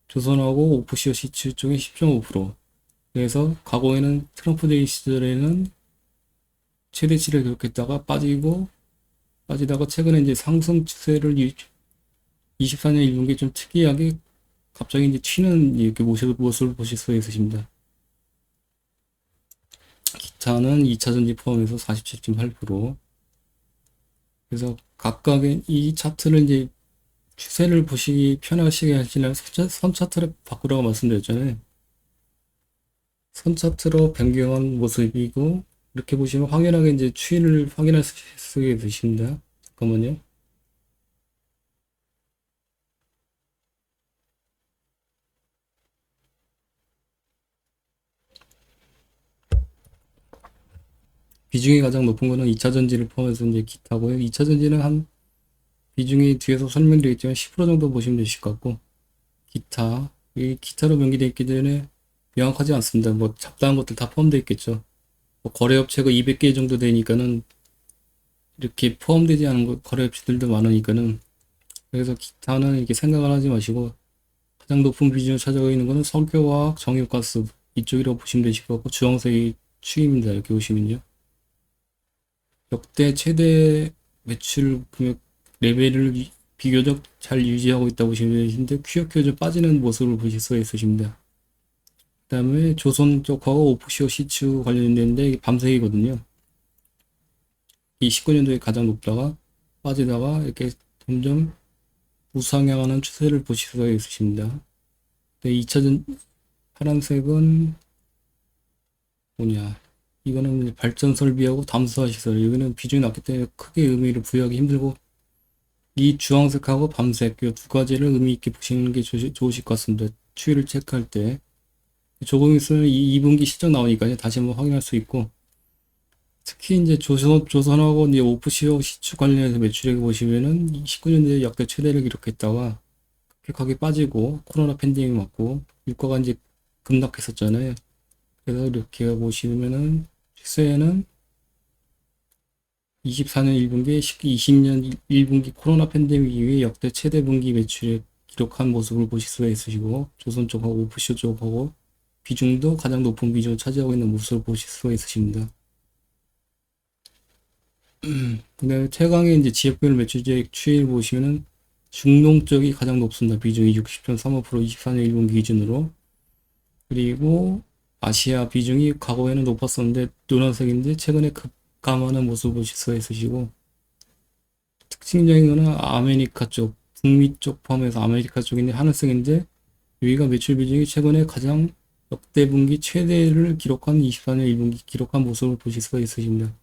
조선하고 오프시어 시추 쪽에 10.5%. 그래서 과거에는 트럼프 대기 시절에는 최대치를 기록했다가 빠지다가 최근에 이제 상승 추세를 24년 1분기 좀 특이하게 갑자기 이제 튀는 이렇게 모습을 보실 수 있으십니다. 기타는 2차전지 포함해서 47.8%. 그래서 각각의 이 차트를 이제 추세를 보시기 편하시게 하시려면 선 차트를 바꾸라고 말씀드렸잖아요. 선 차트로 변경한 모습이고, 이렇게 보시면 확연하게 이제 추이를 확인할 수 있으십니다. 잠깐만요. 비중이 가장 높은 거는 2차전지를 포함해서 이제 기타고요. 2차전지는 한 비중이 뒤에서 설명드려 있지만 10% 정도 보시면 되실 것 같고, 이 기타로 명기되어 있기 때문에 명확하지 않습니다. 뭐 잡다한 것들 다 포함되어 있겠죠. 뭐 거래업체가 200개 정도 되니까는 이렇게 포함되지 않은 거래업체들도 많으니까는, 그래서 기타는 이렇게 생각을 하지 마시고 가장 높은 비중을 차지하고 있는 거는 석유화학, 정유가스 이쪽이라고 보시면 되실 것 같고, 주황색이 축입니다. 이렇게 보시면요. 역대 최대 매출 금액 레벨을 비교적 잘 유지하고 있다고 보시면 되시는데, QOQ 좀 빠지는 모습을 보실 수가 있으십니다. 그 다음에 조선 쪽하고 오프시어 시추 관련된데 이게 밤색이거든요. 이 19년도에 가장 높다가 빠지다가 이렇게 점점 우상향하는 추세를 보실 수가 있으십니다. 2차전 파란색은 뭐냐? 이거는 발전 설비하고 담수화 시설. 여기는 비중이 낮기 때문에 크게 의미를 부여하기 힘들고, 이 주황색하고 밤색 이 두 가지를 의미 있게 보시는 게 좋으실 것 같습니다. 추이를 체크할 때. 조금 있으면 2분기 실적 나오니까요. 다시 한번 확인할 수 있고, 특히 이제 조선하고 이제 오프시어 시추 관련해서 매출액 보시면은 19년도에 역대 최대를 기록했다가 급격하게 빠지고 코로나 팬데믹 맞고 유가가 이제 급락했었잖아요. 그래서 이렇게 보시면은 추세는 24년 1분기, 20년 1분기 코로나 팬데믹 이후에 역대 최대 분기 매출액 기록한 모습을 보실 수가 있으시고, 조선 쪽하고 오프시어 쪽하고 비중도 가장 높은 비중을 차지하고 있는 모습을 보실 수가 있으십니다. 근데 최강의 이제 지역별 매출액 추이를 보시면은 중농 쪽이 가장 높습니다. 비중이 60.35% 24년 1분기 기준으로. 그리고 아시아 비중이 과거에는 높았었는데 노란색인데 최근에 급감하는 모습을 보실 수가 있으시고, 특징적인 거는 아메리카 쪽, 북미 쪽 포함해서 아메리카 쪽인데 하늘색인데, 여기가 매출 비중이 최근에 가장 역대 분기 최대를 기록한 24년 1분기 기록한 모습을 보실 수가 있으십니다.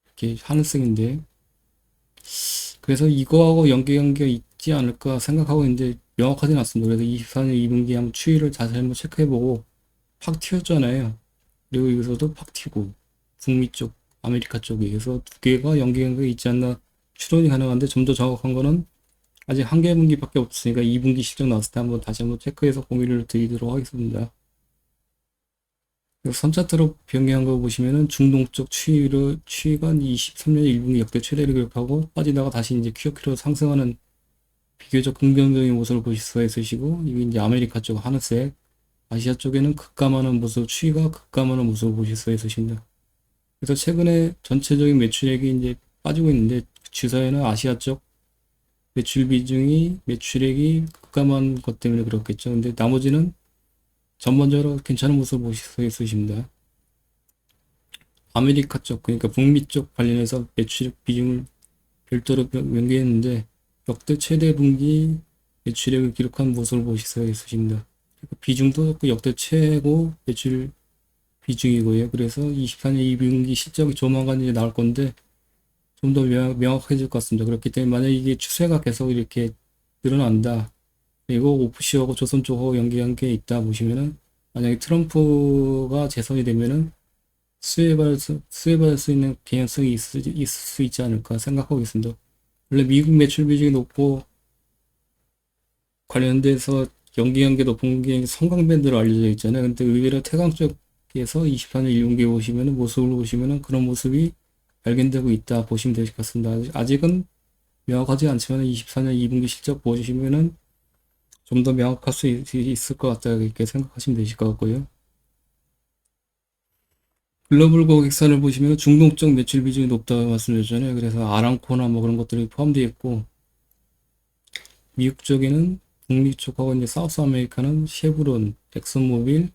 이렇게 하늘색인데, 그래서 이거하고 연계가 있지 않을까 생각하고 있는데 명확하진 않습니다. 그래서 24년 2분기 한번 추이를 자세히 한번 체크해보고 팍 튀었잖아요. 그리고 여기서도 팍 튀고 북미 쪽, 아메리카 쪽에 그래서 두 개가 연계가 있지 않나 추론이 가능한데 좀 더 정확한 거는 아직 한 개 분기밖에 없으니까 2분기 실적 나왔을 때 한번 다시 한번 체크해서 공유를 드리도록 하겠습니다. 선차트로 변경한 거 보시면은 중동 쪽 추이가 23년 1분기 역대 최대를 기록하고 빠지다가 다시 이제 QOQ로 상승하는 비교적 긍정적인 모습을 보실 수가 있으시고, 이게 이제 아메리카 쪽 하늘색, 아시아 쪽에는 급감하는 모습, 추이가 급감하는 모습을 보실 수가 있으십니다. 그래서 최근에 전체적인 매출액이 이제 빠지고 있는데, 주사에는 아시아 쪽 매출 비중이, 매출액이 급감한 것 때문에 그렇겠죠. 근데 나머지는 전반적으로 괜찮은 모습을 보실 수 있으십니다. 아메리카 쪽, 그러니까 북미 쪽 관련해서 매출액 비중을 별도로 명기했는데, 역대 최대 분기 매출액을 기록한 모습을 보실 수가 있으십니다. 비중도 그 역대 최고 매출 비중이고요. 그래서 24년 2분기 실적이 조만간 이제 나올 건데 좀 더 명확해질 것 같습니다. 그렇기 때문에 만약 이게 추세가 계속 이렇게 늘어난다. 그리고 오프시하고 조선 쪽하고 연계한 게 있다 보시면은 만약에 트럼프가 재선이 되면은 수혜받을 수 있는 개연성이 있을 수 있지 않을까 생각하고 있습니다. 원래 미국 매출 비중이 높고 관련돼서 연계 높은 게 성강밴드로 알려져 있잖아요. 근데 의외로 태강 쪽에서 24년 1분기 보시면은 모습을 보시면은 그런 모습이 발견되고 있다 보시면 될 것 같습니다. 아직은 명확하지 않지만 24년 2분기 실적 보시면은 좀 더 명확할 수 있을 것 같다 이렇게 생각하시면 되실 것 같고요. 글로벌 고객사를 보시면 중동 쪽 매출 비중이 높다고 말씀드렸잖아요. 그래서 아람코나 뭐 그런 것들이 포함되어 있고 미국 쪽에는 북미 쪽하고 이제 사우스 아메리카는 쉐브론, 엑슨모빌,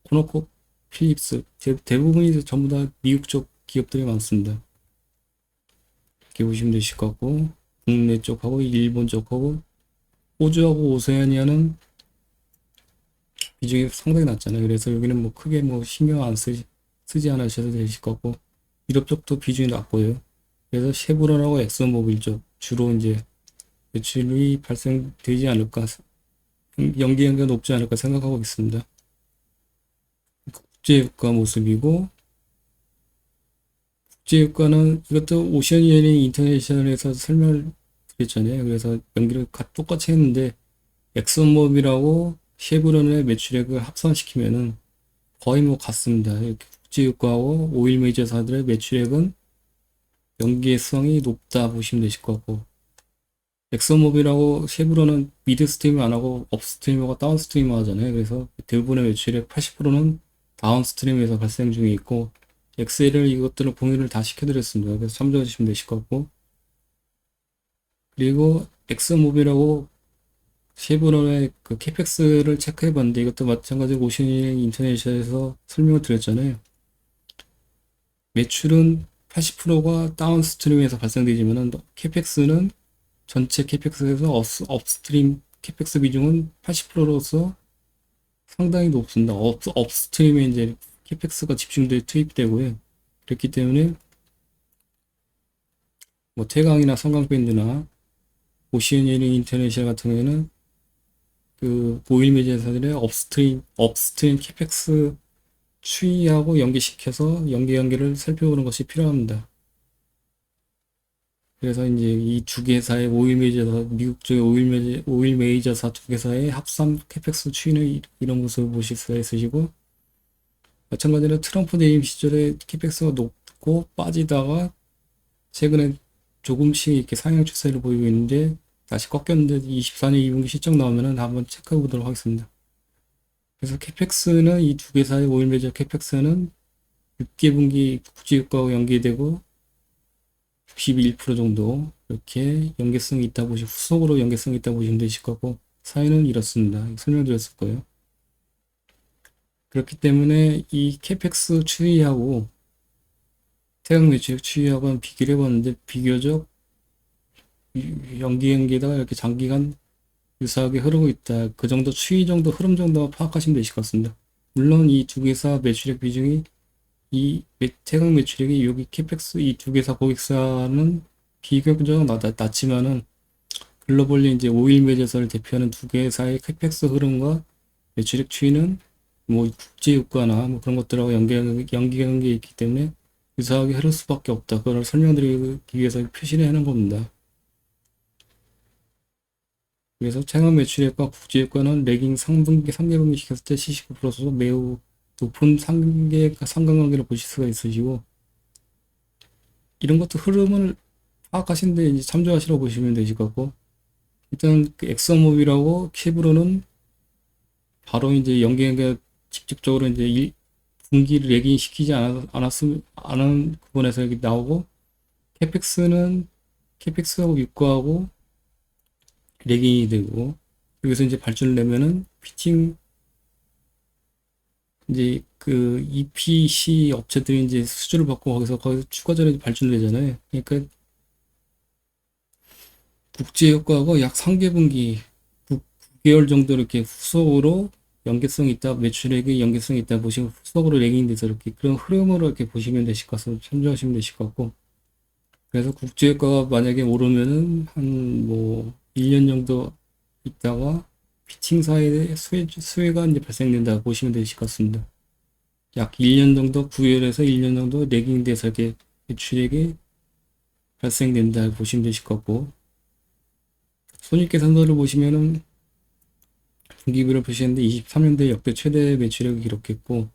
코노코, 필립스 대부분이 전부 다 미국 쪽 기업들이 많습니다. 이렇게 보시면 되실 것 같고 국내 쪽하고 일본 쪽하고 호주하고 오세아니아는 비중이 상당히 낮잖아요. 그래서 여기는 뭐 크게 뭐 신경 안 쓰지 않으셔도 되실 것 같고 유럽 쪽도 비중이 낮고요. 그래서 쉐브론하고 엑슨모빌 쪽 주로 이제 매출이 발생되지 않을까 연계가 높지 않을까 생각하고 있습니다. 국제유가 모습이고 국제유가는 이것도 오션이어링 인터내셔널에서 설명을 드렸잖아요. 그래서 연기를 똑같이 했는데 엑슨모빌하고 쉐브론의 매출액을 합산시키면은 거의 뭐 같습니다. 이렇게 국제유가하고 오일 메이저사들의 매출액은 연계성이 높다 보시면 되실 것 같고 엑슨모빌하고 쉐브론은 미드스트리밍 안 하고 업스트리머가 다운스트리머 하잖아요. 그래서 대부분의 매출의 80%는 다운스트림에서 발생 중에 있고 엑셀을 이것들을 공유를 다 시켜드렸습니다. 그래서 참조하시면 되실 것 같고 그리고 엑슨모빌하고 쉐브론의 그 캐펙스를 체크해봤는데 이것도 마찬가지로 오션이랑 인터내셔널에서 설명을 드렸잖아요. 매출은 80%가 다운스트림에서 발생되지만은 캐펙스는 전체 캐펙스에서 업스트림 캐펙스 비중은 80%로서 상당히 높습니다. 업스트림에 이제 캐펙스가 집중돼 투입되고요. 그렇기 때문에 뭐 태강이나 성강밴드나 오시애니ering 인터내셔널 같은 경우에는 그 오일 메이저사들의 업스트림 캐펙스 추이하고 연계시켜서 연계를 살펴보는 것이 필요합니다. 그래서 이제 이 두 개사의 오일 메이저사, 미국 쪽의 오일 메이저사 두 개사의 합산 캐펙스 추이는 이런 모습을 보실 수가 있으시고, 마찬가지로 트럼프 재임 시절에 캐펙스가 높고 빠지다가 최근에 조금씩 이렇게 상향 추세를 보이고 있는데 다시 꺾였는데 24년 2분기 실적 나오면은 한번 체크해 보도록 하겠습니다. 그래서 캐펙스는 이 두 개사의 오일 메이저 캐펙스는 6개 분기 국제유가와 연계되고 61% 정도 이렇게 연계성이 있다 보시 후속으로 연계성이 있다 보시면 되실 거고 사연은 이렇습니다. 설명드렸을 거예요. 그렇기 때문에 이 캐펙스 추이하고 태양 매출액 추이하고는 비교를 해봤는데 비교적 연계다가 이렇게 장기간 유사하게 흐르고 있다. 그 정도 추이 정도 흐름 정도 파악하시면 되실 것 같습니다. 물론 이 두 개사 매출액 비중이 이 태강 매출액이 여기 캐펙스 이 두 개사 고객사는 비교적 낮지만은 글로벌리 이제 오일 매제사를 대표하는 두 개사의 캐펙스 흐름과 매출액 추이는 뭐 국제 유가나 뭐 그런 것들하고 연계관계 있기 때문에 유사하게 흐를 수밖에 없다. 그걸 설명드리기 위해서 표시를 해놓은 겁니다. 그래서 체감 매출액과 국제 유가는 레깅 상분기, 3개분기 시켰을 때 79%로 매우 높은 상관관계를 보실 수가 있으시고, 이런 것도 흐름을 파악하시는데 이제 참조하시라고 보시면 되실 것 같고, 일단 그 엑선모빌하고 캡으로는 바로 이제 연계가 직접적으로 이제 분기를 레깅 시키지 않은 부분에서 여기 나오고, 캐펙스는 캐펙스하고 유가하고 레깅이 되고, 여기서 이제 발주를 내면은 피팅 이제 그 EPC 업체들이 이제 수주를 받고 거기서 추가적으로 발주를 내잖아요. 그러니까 국제 효과하고 약 3개분기 9개월 정도 이렇게 후속으로 연계성이 있다, 매출액의 연계성이 있다 보시면 후속으로 레깅돼서 이렇게 그런 흐름으로 이렇게 보시면 되실 것 같고 참조하시면 되실 것 같고, 그래서 국제 효과가 만약에 오르면은 한 뭐 1년 정도 있다가 피팅사의 수혜가 이제 발생된다 보시면 되실 것 같습니다. 약 1년 정도, 9개월에서 1년 정도 레깅돼서 이렇게 매출액이 발생된다 보시면 되실 것 같고, 손익계산서를 보시면은 분기비를 보시는데 23년도에 역대 최대 매출액을 기록했고,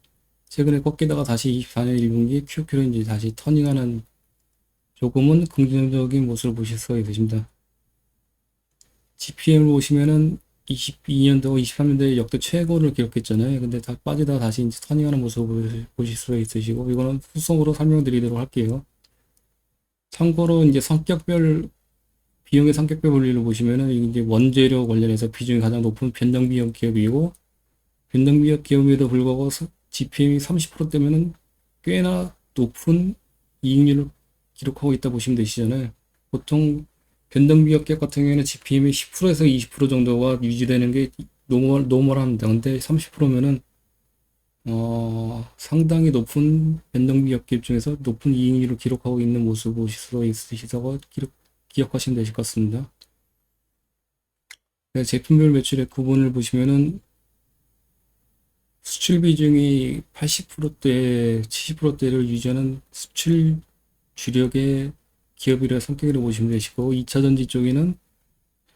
최근에 꺾이다가 다시 24년 1분기 QQ로 이제 다시 터닝하는 조금은 긍정적인 모습을 보실 수가 있으십니다. GPM을 보시면은 22년도, 23년도에 역대 최고를 기록했잖아요. 근데 다 빠지다가 다시 이제 터닝하는 모습을 보실 수가 있으시고, 이거는 후속으로 설명드리도록 할게요. 참고로 이제 비용의 성격별 분리를 보시면은 이제 원재료 관련해서 비중이 가장 높은 변동비용 기업이고, 변동비용 기업에도 불구하고 GPM이 30%대면은 꽤나 높은 이익률을 기록하고 있다 보시면 되시잖아요. 보통 변동비용 기업 같은 경우에는 GPM이 10%에서 20% 정도가 유지되는 게 노멀합니다. 근데 30%면은 상당히 높은 변동비용 기업 중에서 높은 이익률을 기록하고 있는 모습을 보실 수가 있으시다고 기억하시면 되실 것 같습니다. 네, 제품별 매출액 구분을 보시면은 수출 비중이 80%대, 70%대를 유지하는 수출 주력의 기업이라 성격으로 보시면 되시고, 2차 전지 쪽에는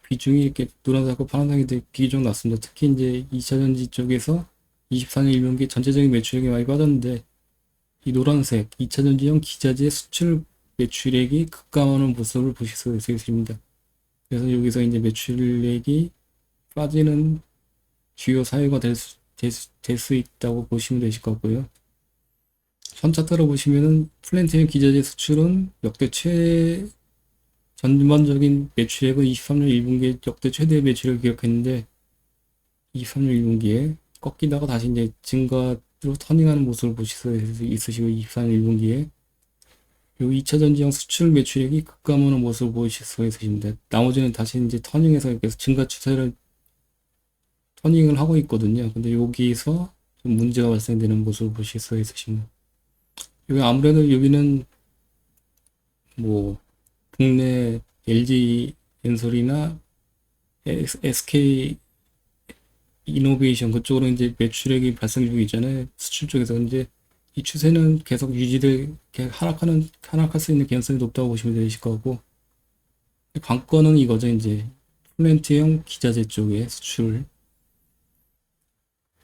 비중이 이렇게 노란색하고 파란색이 비교적 낮습니다. 특히 이제 2차 전지 쪽에서 24년 1분기 전체적인 매출액이 많이 빠졌는데, 이 노란색 2차 전지용 기자재 수출 매출액이 급감하는 모습을 보실 수 있습니다. 그래서 여기서 이제 매출액이 빠지는 주요 사유가 될 수 있다고 보시면 되실 것 같고요. 선 차트로 보시면은 플랜트형 기자재 수출은 전반적인 매출액은 23년 1분기에 역대 최대 매출액을 기록했는데, 23년 1분기에 꺾이다가 다시 이제 증가로 터닝하는 모습을 보실 수 있으시고, 24년 1분기에 요 2차 전지형 수출 매출액이 급감하는 모습을 보실 수가 있으십니다. 나머지는 다시 이제 터닝해서 이렇게 증가 추세를 터닝을 하고 있거든요. 근데 여기서 좀 문제가 발생되는 모습을 보실 수가 있으십니다. 여기 아무래도 여기는 뭐 국내 LG 엔솔이나 SK 이노베이션 그쪽으로 이제 매출액이 발생 중이 있잖아요. 수출 쪽에서. 근데 이 추세는 계속 하락할 수 있는 개연성이 높다고 보시면 되실 거고, 관건은 이거죠. 이제 플랜트형 기자재 쪽의 수출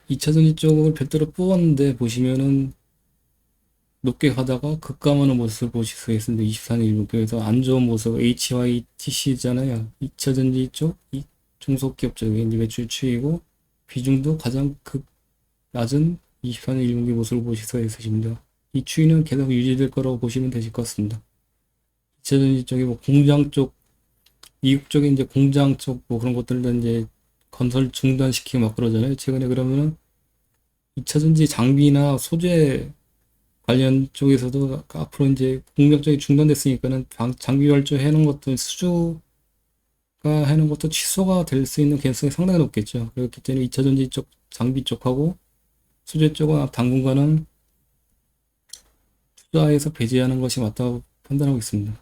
2차 전지 쪽을 별도로 뽑았는데 보시면은 높게 가다가 급감하는 모습을 보실 수가 있습니다. 24년 1분기에서 안 좋은 모습 HYTC잖아요. 2차 전지 쪽 중소기업 쪽에 이제 매출 추이고 비중도 가장 낮은 24년 1분기 모습을 보실 수가 있으십니다. 이 추이는 계속 유지될 거라고 보시면 되실 것 같습니다. 2차 전지 쪽에 뭐 공장 쪽, 미국 쪽에 이제 공장 쪽 뭐 그런 것들도 이제 건설 중단시키고 막 그러잖아요. 최근에. 그러면은 2차 전지 장비나 소재 관련 쪽에서도 앞으로 이제 공격적이 중단됐으니까는 장비 발주 해놓은 것도 수주가 해놓은 것도 취소가 될 수 있는 개연성이 상당히 높겠죠. 그렇기 때문에 2차 전지 쪽 장비 쪽하고 수제 쪽은 당분간은 투자해서 배제하는 것이 맞다고 판단하고 있습니다.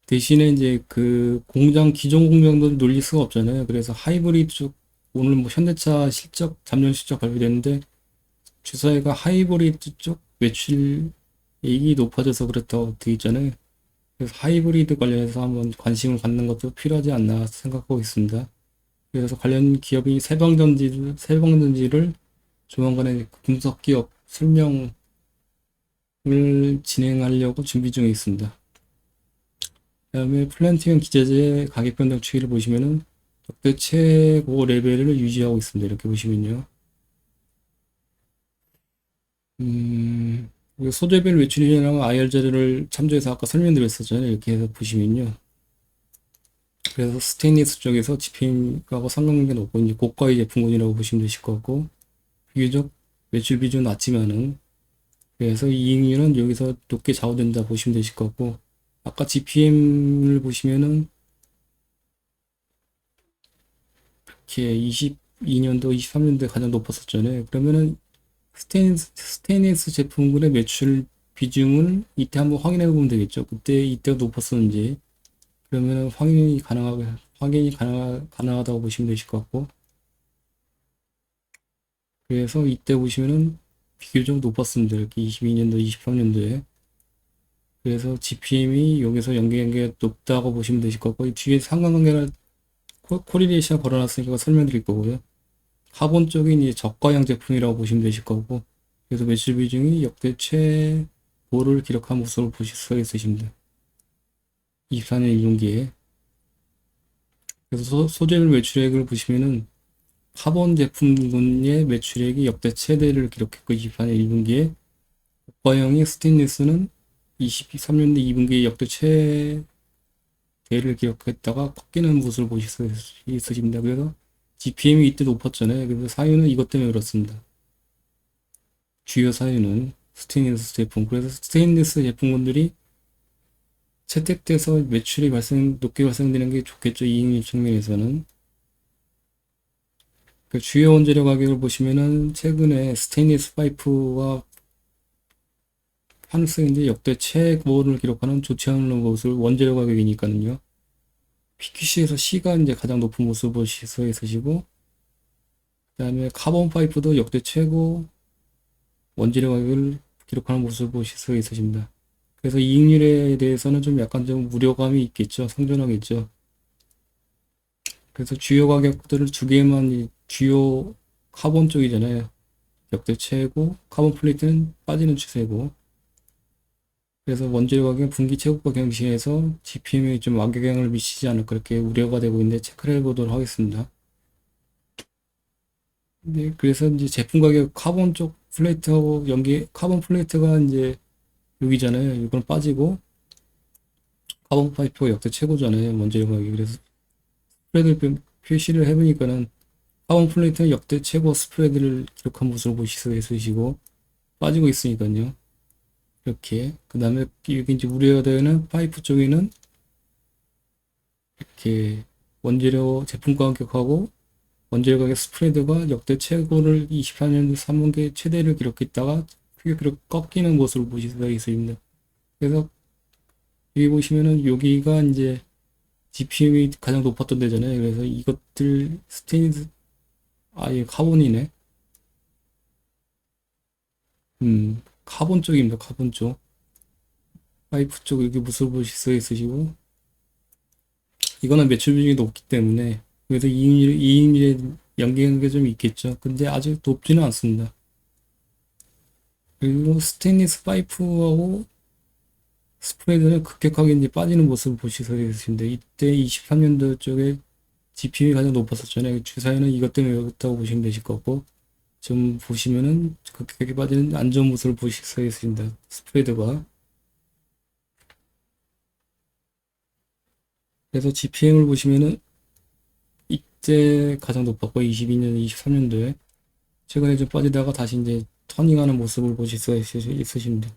대신에 이제 그 공장, 기존 공장도 놀릴 수가 없잖아요. 그래서 하이브리드 쪽, 오늘 뭐 현대차 실적, 잠정 실적 발표됐는데, 주사위가 하이브리드 쪽 매출이익이 높아져서 그렇다고 되어 있잖아요. 그래서 하이브리드 관련해서 한번 관심을 갖는 것도 필요하지 않나 생각하고 있습니다. 그래서 관련 기업이 세방전지를 조만간에 분석 기업 설명을 진행하려고 준비 중에 있습니다. 그다음에 플랜티엄 기재재 가격 변동 추이를 보시면은 역대 최고 레벨을 유지하고 있습니다. 이렇게 보시면요. 그리고 소재별 매출이라는 IR 자료를 참조해서 아까 설명드렸었잖아요. 이렇게 해서 보시면요. 그래서 스테인리스 쪽에서 GPM하고 상관관계가 높고 이제 고가의 제품군이라고 보시면 되실 것 같고, 비교적 매출 비중은 낮지만은, 그래서 이익률은 여기서 높게 좌우된다 보시면 되실 것 같고, 아까 GPM을 보시면은 이렇게 22년도, 23년도에 가장 높았었잖아요. 그러면은 스테인리스 제품군의 매출 비중을 이때 한번 확인해 보면 되겠죠. 그때 이때가 높았었는지. 그러면은 가능하다고 보시면 되실 것 같고. 그래서 이때 보시면은 비교적 높았습니다. 이렇게 22년도, 23년도에. 그래서 GPM이 여기서 연계관계가 높다고 보시면 되실 것 같고, 뒤에 상관관계를 코리레이션 걸어놨으니까 설명드릴 거고요. 카본 쪽이 이제 저가형 제품이라고 보시면 되실 거고, 그래서 매출 비중이 역대 최고를 기록한 모습을 보실 수가 있으십니다. 24년 1분기에. 그래서 소재별 매출액을 보시면은 카본 제품군의 매출액이 역대 최대를 기록했고, 24년 1분기에 고가형의 스테인리스는 23년도 2분기에 역대 최대를 기록했다가 꺾이는 모습을 보실 수 있으십니다. 그래서 GPM이 이때 높았잖아요. 그래서 사유는 이것 때문에 그렇습니다. 주요 사유는 스테인리스 제품. 그래서 스테인리스 제품군들이 채택돼서 매출이 높게 발생되는 게 좋겠죠. 이익률 측면에서는. 그 주요 원재료 가격을 보시면은 최근에 스테인리스 파이프와 판스인데 역대 최고를 기록하는 좋지 않은 것을 원재료 가격이니까요. PQC에서 C가 이제 가장 높은 모습을 보실 수 있으시고, 그 다음에 카본 파이프도 역대 최고 원재료 가격을 기록하는 모습을 보실 수 있으십니다. 그래서 이익률에 대해서는 좀 약간 좀 우려감이 있겠죠. 상존하겠죠. 그래서 주요 가격들을 두 개만, 주요 카본 쪽이잖아요. 역대 최고, 카본 플레이트는 빠지는 추세고, 그래서 원재료 가격 분기 최고가 경신에서 GPM에 좀 악영향을 미치지 않을까 그렇게 우려가 되고 있는데 체크를 해보도록 하겠습니다. 네, 그래서 이제 제품 가격 카본 쪽 플레이트하고 카본 플레이트가 이제 여기잖아요. 이건 빠지고 카본 파이프가 역대 최고잖아요. 원재료 가격이. 그래서 스프레드를 표시를 해보니까는 카본 플레이트는 역대 최고 스프레드를 기록한 모습을 보실 수 있으시고 빠지고 있으니까요. 이렇게. 그 다음에 여기 이제 우려가 되는 파이프 쪽에는 이렇게 원재료 제품 가격하고 원재료 가격 스프레드가 역대 최고를 24년 3분기 최대를 기록했다가 크게 꺾이는 모습을 보실 수가 있습니다. 그래서 여기 보시면은 여기가 이제 GPM이 가장 높았던 데잖아요. 그래서 이것들 스테인리스 아예 카본이네. 카본 쪽입니다. 카본 쪽. 파이프 쪽 여기 모습을 보실 수 있으시고 이거는 매출 비중이 높기 때문에 그래서 이익률에 연계관계가 좀 있겠죠. 근데 아직 높지는 않습니다. 그리고 스테인리스 파이프하고 스프레드는 급격하게 이제 빠지는 모습을 보실 수 있으신데 이때 23년도 쪽에 GPM이 가장 높았었잖아요. 주사위는 이것 때문에 그렇다고 보시면 되실 거고 좀 보시면은 급격하게 빠지는 안 좋은 모습을 보실 수 있습니다. 스프레드가. 그래서 GPM을 보시면은 이때 가장 높았고 22년, 23년도에 최근에 좀 빠지다가 다시 이제 터닝하는 모습을 보실 수가 있으십니다.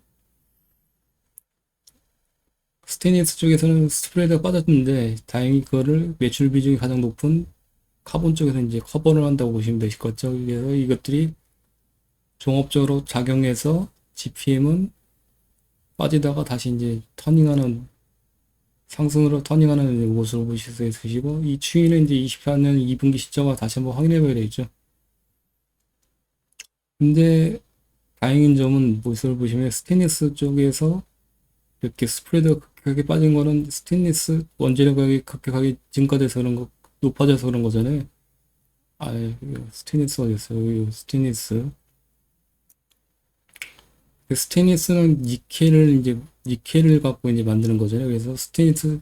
스테인리스 쪽에서는 스프레드가 빠졌는데 다행히 그거를 매출 비중이 가장 높은 카본 쪽에서 이제 커버를 한다고 보시면 되실 것 같죠. 그래서 이것들이 종합적으로 작용해서 GPM은 빠지다가 다시 이제 터닝하는 상승으로 터닝하는 모습을 보실 수 있으시고, 이 추이는 이제 24년 2분기 실적과 다시 한번 확인해 봐야 되겠죠. 근데 다행인 점은 모습을 보시면 스테인리스 쪽에서 이렇게 스프레드가 급격하게 빠진 거는 스테인리스 원재료 가격이 급격하게 증가돼서 그런 거, 높아져서 그런 거잖아요. 아, 스테인리스 어디였어요? 스테인리스. 그 스테인리스는 니켈을 갖고 이제 만드는 거잖아요. 그래서 스테인리스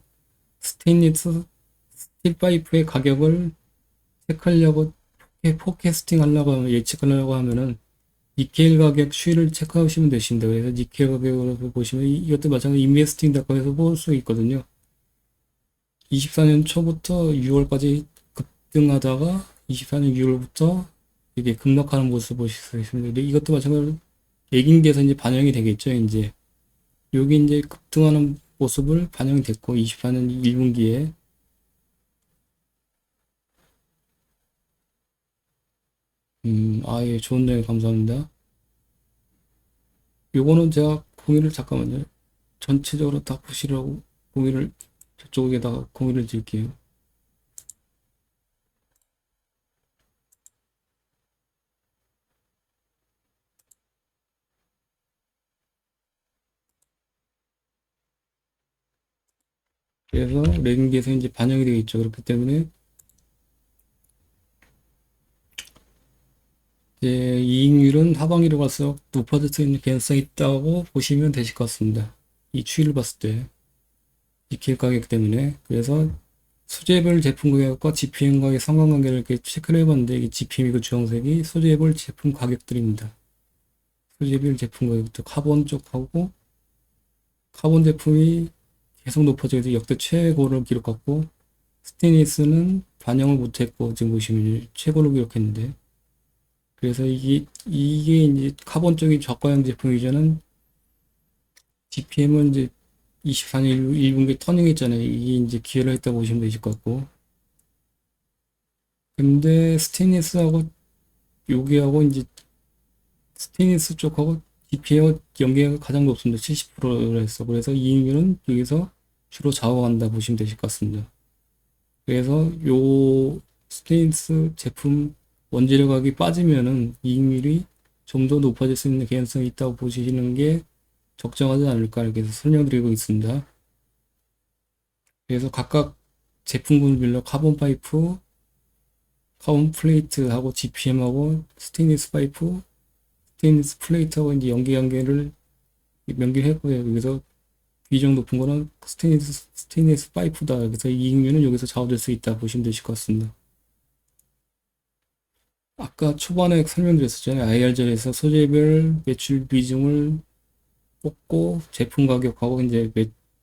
스틸 파이프의 가격을 체크하려고, 포캐스팅 하려고 하면, 예측하려고 하면은 니켈 가격 추이를 체크하시면 되신다. 그래서 니켈 가격을 보시면 이것도 마찬가지로 인베스팅닷컴에서 볼 수 있거든요. 24년 초부터 6월까지 급등하다가 24년 6월부터 이게 급락하는 모습을 보실 수 있습니다. 근데 이것도 마찬가지로 액인계에서 이제 반영이 되겠죠. 이제 여기 이제 급등하는 모습을 반영이 됐고 24년 1분기에 예, 좋은 내용 감사합니다. 요거는 제가 공유를 잠깐만요. 전체적으로 다 보시라고 공유를 저쪽에다가 공유를 드릴게요. 그래서 레깅기에서 이제 반영이 되겠죠. 그렇기 때문에 이제 이익률은 하반기로 갈수록 높아질 수 있는 개연성이 있다고 보시면 되실 것 같습니다. 이 추이를 봤을 때 니켈 가격 때문에. 그래서 소재별 제품 가격과 GPM 가격의 상관관계를 이렇게 체크를 해봤는데 이게 GPM이고 주황색이 소재별 제품 가격들입니다. 소재별 제품 가격도 카본 쪽하고 카본 제품이 계속 높아져서 역대 최고를 기록했고 스테인리스는 반영을 못했고 지금 보시면 최고를 기록했는데 그래서 이게 이제 카본 쪽이 저가형 제품이자는 GPM은 이제 24년 1분기 터닝했잖아요. 이게 이제 기회를 했다고 보시면 되실 것 같고 근데 스테인리스하고 여기하고 이제 스테인리스 쪽하고 GPM 연계가 가장 높습니다. 70%를 했어. 그래서 이익률은 여기서 주로 좌우한다 보시면 되실 것 같습니다. 그래서 요 스테인리스 제품 원재료 가격이 빠지면은 이익률이 좀 더 높아질 수 있는 개연성이 있다고 보시는 게 적정하지 않을까 이렇게 해서 설명드리고 있습니다. 그래서 각각 제품군별로 카본 파이프, 카본 플레이트하고 GPM하고 스테인리스 파이프, 스테인리스 플레이트하고 이제 연계를 명기했고요. 여기서 비중 높은 거는 스테인리스 파이프다. 그래서 이익률은 여기서 좌우될 수 있다 보시면 되실 것 같습니다. 아까 초반에 설명드렸었잖아요. IR절에서 소재별 매출 비중을 뽑고 제품 가격하고 이제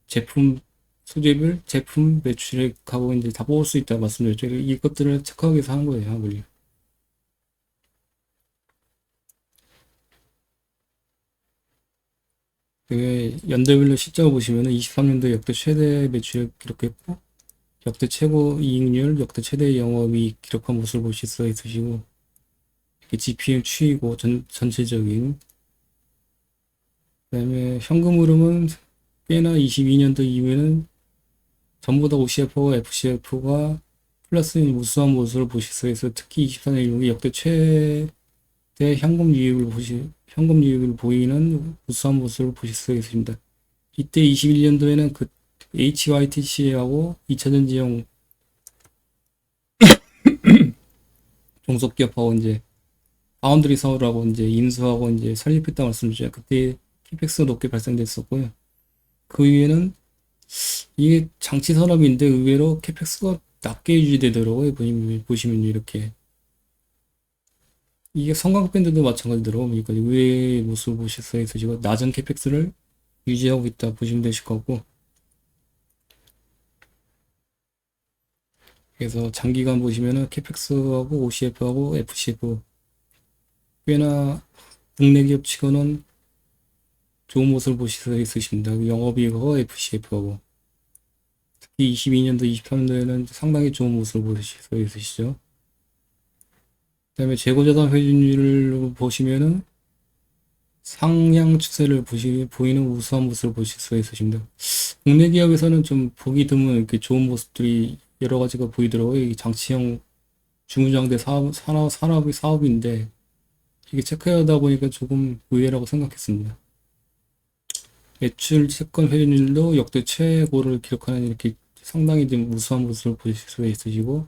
제품 소재별 제품 매출액하고 이제 다 뽑을 수 있다 말씀드렸죠. 이것들을 체크하기 위해서 하는 거예요. 우리. 그 연도별로 시점을 보시면은 23년도 역대 최대 매출액 기록했고 역대 최고 이익률, 역대 최대 영업이익 기록한 모습을 보실 수 있으시고 이렇게 GPM 추이고 전체적인 그다음에 현금 흐름은 꽤나 22년도 이후에는 전부 다 OCF와 FCF가 플러스인 우수한 모습을 보실 수 있어서 특히 24년 1분기 역대 최대 현금 유입을 보이는 우수한 모습을 보실 수 있습니다. 이때 21년도에는 그 HYTC하고 2차전지용 종속기업하고 이제 파운드리 사업하고 이제 인수하고 이제 설립했다고 말씀드렸죠. 그때 캐펙스가 높게 발생됐었고요. 그 이후에는 이게 장치 산업인데 의외로 캐펙스가 낮게 유지되더라고요. 보시면 이렇게 이게 성광 밴드도 마찬가지더라고요. 그러니까 의외의 모습을 보실 수 있으시고 낮은 캐펙스를 유지하고 있다 보시면 되실 거고 그래서 장기간 보시면은 캐펙스하고 OCF하고 FCF 꽤나 국내 기업 치고는 좋은 모습을 보실 수 있으십니다. 영업이익하고 FCF하고 특히 22년도, 23년도에는 상당히 좋은 모습을 보실 수 있으시죠. 그 다음에 재고자산 회전율을 보시면은 상향 추세를 보이는 우수한 모습을 보실 수 있으십니다. 국내 기업에서는 좀 보기 드문 이렇게 좋은 모습들이 여러 가지가 보이더라고요. 이 장치형 주무장대 사업인데 이게 체크하다 보니까 조금 의외라고 생각했습니다. 매출 채권 회전율도 역대 최고를 기록하는 이렇게 상당히 좀 우수한 모습을 보실 수 있으시고,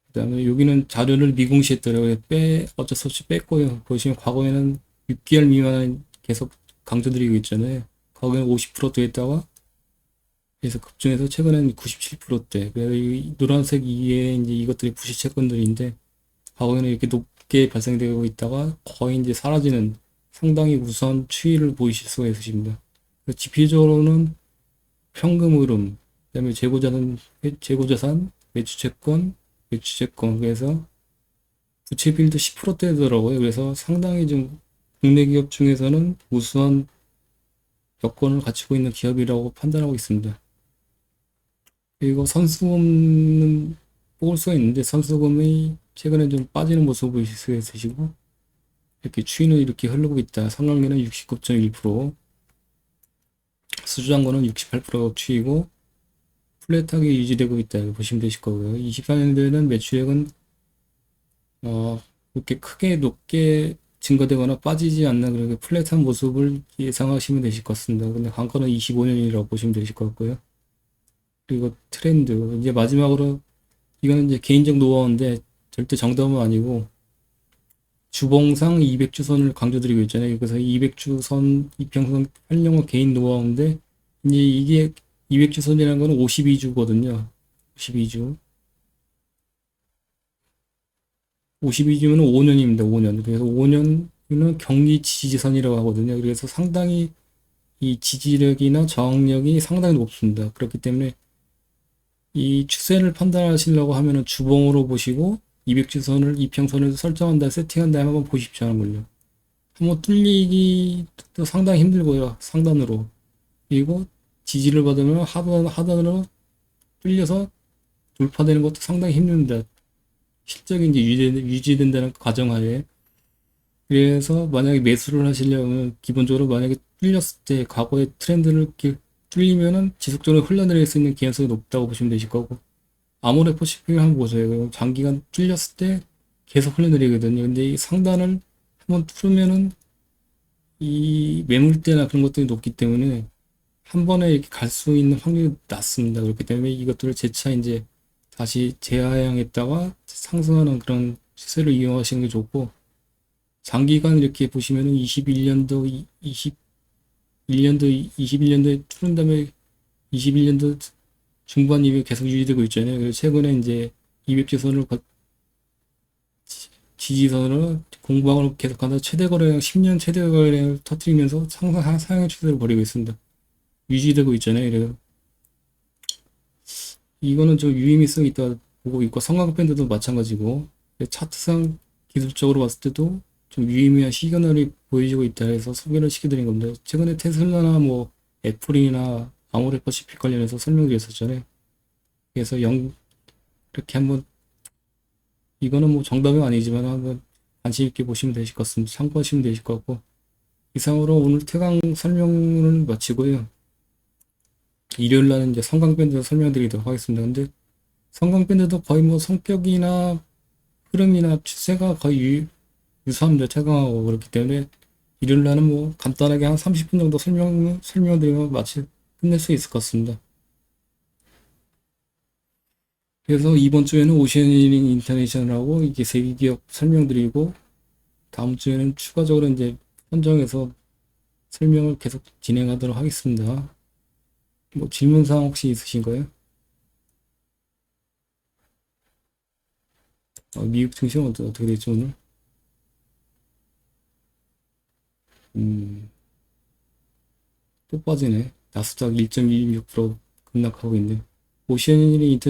그다음에 여기는 자료를 미공시했더라고요. 어쩔 수 없이 뺐고요. 보시면 과거에는 6개월 미만은 계속 강조드리고 있잖아요. 과거에는 50%대 했다가 그래서 급증해서 최근에는 97%대. 그래서 이 노란색 이에 이제 이것들이 부실 채권들인데 과거에는 이렇게 높게 발생되고 있다가 거의 이제 사라지는 상당히 우수한 추이를 보이실 수가 있으십니다. 지표적으로는 현금 흐름, 그다음에 재고자산, 매수채권, 그래서 부채 비율도 10%대더라고요. 그래서 상당히 좀 국내 기업 중에서는 우수한 여건을 갖추고 있는 기업이라고 판단하고 있습니다. 그리고 선수금은 뽑을 수가 있는데 선수금이 최근에 좀 빠지는 모습을 보실 수가 있으시고 이렇게 추이는 이렇게 흐르고 있다. 상반기는 69.1%, 수주잔고는 68%가 추이고 플랫하게 유지되고 있다. 이렇게 보시면 되실 거고요. 24년도에는 매출액은 이렇게 크게 높게 증가되거나 빠지지 않는 그렇게 플랫한 모습을 예상하시면 되실 것 같습니다. 근데 관건은 25년이라고 보시면 되실 것 같고요. 그리고 트렌드. 이제 마지막으로 이거는 이제 개인적 노하우인데 절대 정답은 아니고 주봉상 200주선을 강조드리고 있잖아요. 그래서 200주선 이평선 활용한 개인 노하우인데 이제 이게 200주선이라는 거는 52주거든요. 52주. 52주면 5년입니다. 5년. 그래서 5년은 경기 지지선이라고 하거든요. 그래서 상당히 이 지지력이나 저항력이 상당히 높습니다. 그렇기 때문에 이 추세를 판단하시려고 하면은 주봉으로 보시고 200주선을 이평선을 설정한다, 세팅한 다음에 한번 보십시오 하는 걸요. 한번 뚫리기도 상당히 힘들고요. 상단으로. 그리고 지지를 받으면 하단으로 뚫려서 돌파되는 것도 상당히 힘듭니다. 실적이 이제 유지된다는 가정하에. 그래서 만약에 매수를 하시려면 기본적으로 만약에 뚫렸을 때 과거의 트렌드를 이렇게 뚫리면은 지속적으로 흘러내릴 수 있는 개연성이 높다고 보시면 되실 거고 아모레퍼시픽을 한번 보세요. 장기간 뚫렸을 때 계속 흘러내리거든요. 근데 이 상단을 한번 뚫으면은 이 매물대나 그런 것들이 높기 때문에 한 번에 이렇게 갈 수 있는 확률이 낮습니다. 그렇기 때문에 이것들을 재차 이제 다시 재하향했다가 상승하는 그런 추세를 이용하시는 게 좋고 장기간 이렇게 보시면은 21년도에 뚫은 다음에 21년도 중반 이후에 계속 유지되고 있잖아요. 그래서 최근에 이제 200지선을 지지선으로 공방을 계속하다 최대 거래량 10년 최대 거래량을 터뜨리면서 상향 추세를 벌이고 있습니다. 유지되고 있잖아요. 그래서 이거는 좀 유의미성이 있다 보고 있고 성광밴드도 마찬가지고 차트상 기술적으로 봤을 때도 좀 유의미한 시그널이 보여지고 있다 해서 소개를 시켜드린 겁니다. 최근에 테슬라나 뭐 애플이나 아모레퍼시픽 관련해서 설명드렸었잖아요. 그래서 이렇게 한번 이거는 뭐 정답은 아니지만 한번 관심 있게 보시면 되실 것 같습니다. 참고하시면 되실 것 같고 이상으로 오늘 태강 설명을 마치고요. 일요일 날은 이제 성광밴드 설명드리도록 하겠습니다. 근데 성광밴드도 거의 뭐 성격이나 흐름이나 추세가 거의 유사합니다. 최강하고 그렇기 때문에 일요일 날은 뭐 간단하게 한 30분 정도 설명드리면 끝낼 수 있을 것 같습니다. 그래서 이번 주에는 오션힐링 인터내셔널하고 이게 세 기업 설명드리고 다음 주에는 추가적으로 이제 선정해서 설명을 계속 진행하도록 하겠습니다. 뭐 질문사항 혹시 있으신가요? 미국 증시는 어떻게 됐죠 오늘? 음, 또 빠지네. 나스닥 1.26% 급락하고 있네. 오션힐링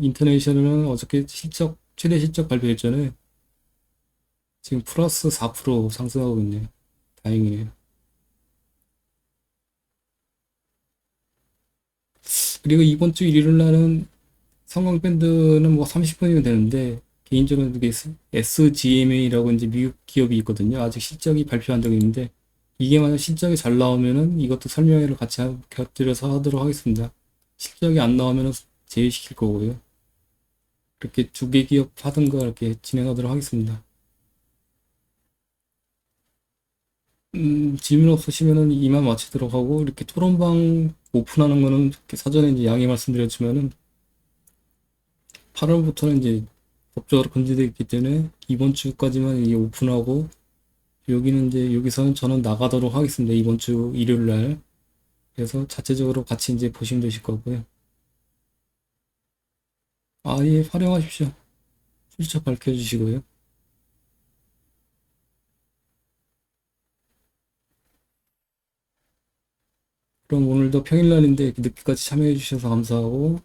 인터내셔널은 어저께 최대 실적 발표했잖아요. 지금 플러스 4% 상승하고 있네요. 다행이네요. 그리고 이번 주 일요일 날은 성광밴드는 뭐 30분이면 되는데 개인적으로 그게 SGMA라고 이제 미국 기업이 있거든요. 아직 실적이 발표한 적이 있는데 이게 만약 실적이 잘 나오면은 이것도 설명회를 같이 곁들여서 하도록 하겠습니다. 실적이 안 나오면은 제외시킬 거고요. 이렇게 두 개 기업 하든가 이렇게 진행하도록 하겠습니다. 질문 없으시면은 이만 마치도록 하고, 이렇게 토론방 오픈하는 거는 이렇게 사전에 이제 양해 말씀드렸지만은 8월부터는 이제 법적으로 금지되어 있기 때문에 이번 주까지만 이게 오픈하고, 여기는 이제 여기서는 저는 나가도록 하겠습니다. 이번 주 일요일 날. 그래서 자체적으로 같이 이제 보시면 되실 거고요. 아, 예, 활용하십시오. 출처 밝혀주시고요. 그럼 오늘도 평일날인데 이렇게 늦게까지 참여해 주셔서 감사하고,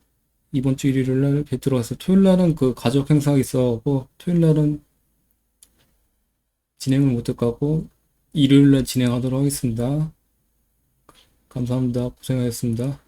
이번 주 일요일 날 뵙도록 하겠습니다. 토요일 날은 그 가족 행사가 있어갖고, 토요일 날은 진행을 못할 것 같고, 일요일 날 진행하도록 하겠습니다. 감사합니다. 고생하셨습니다.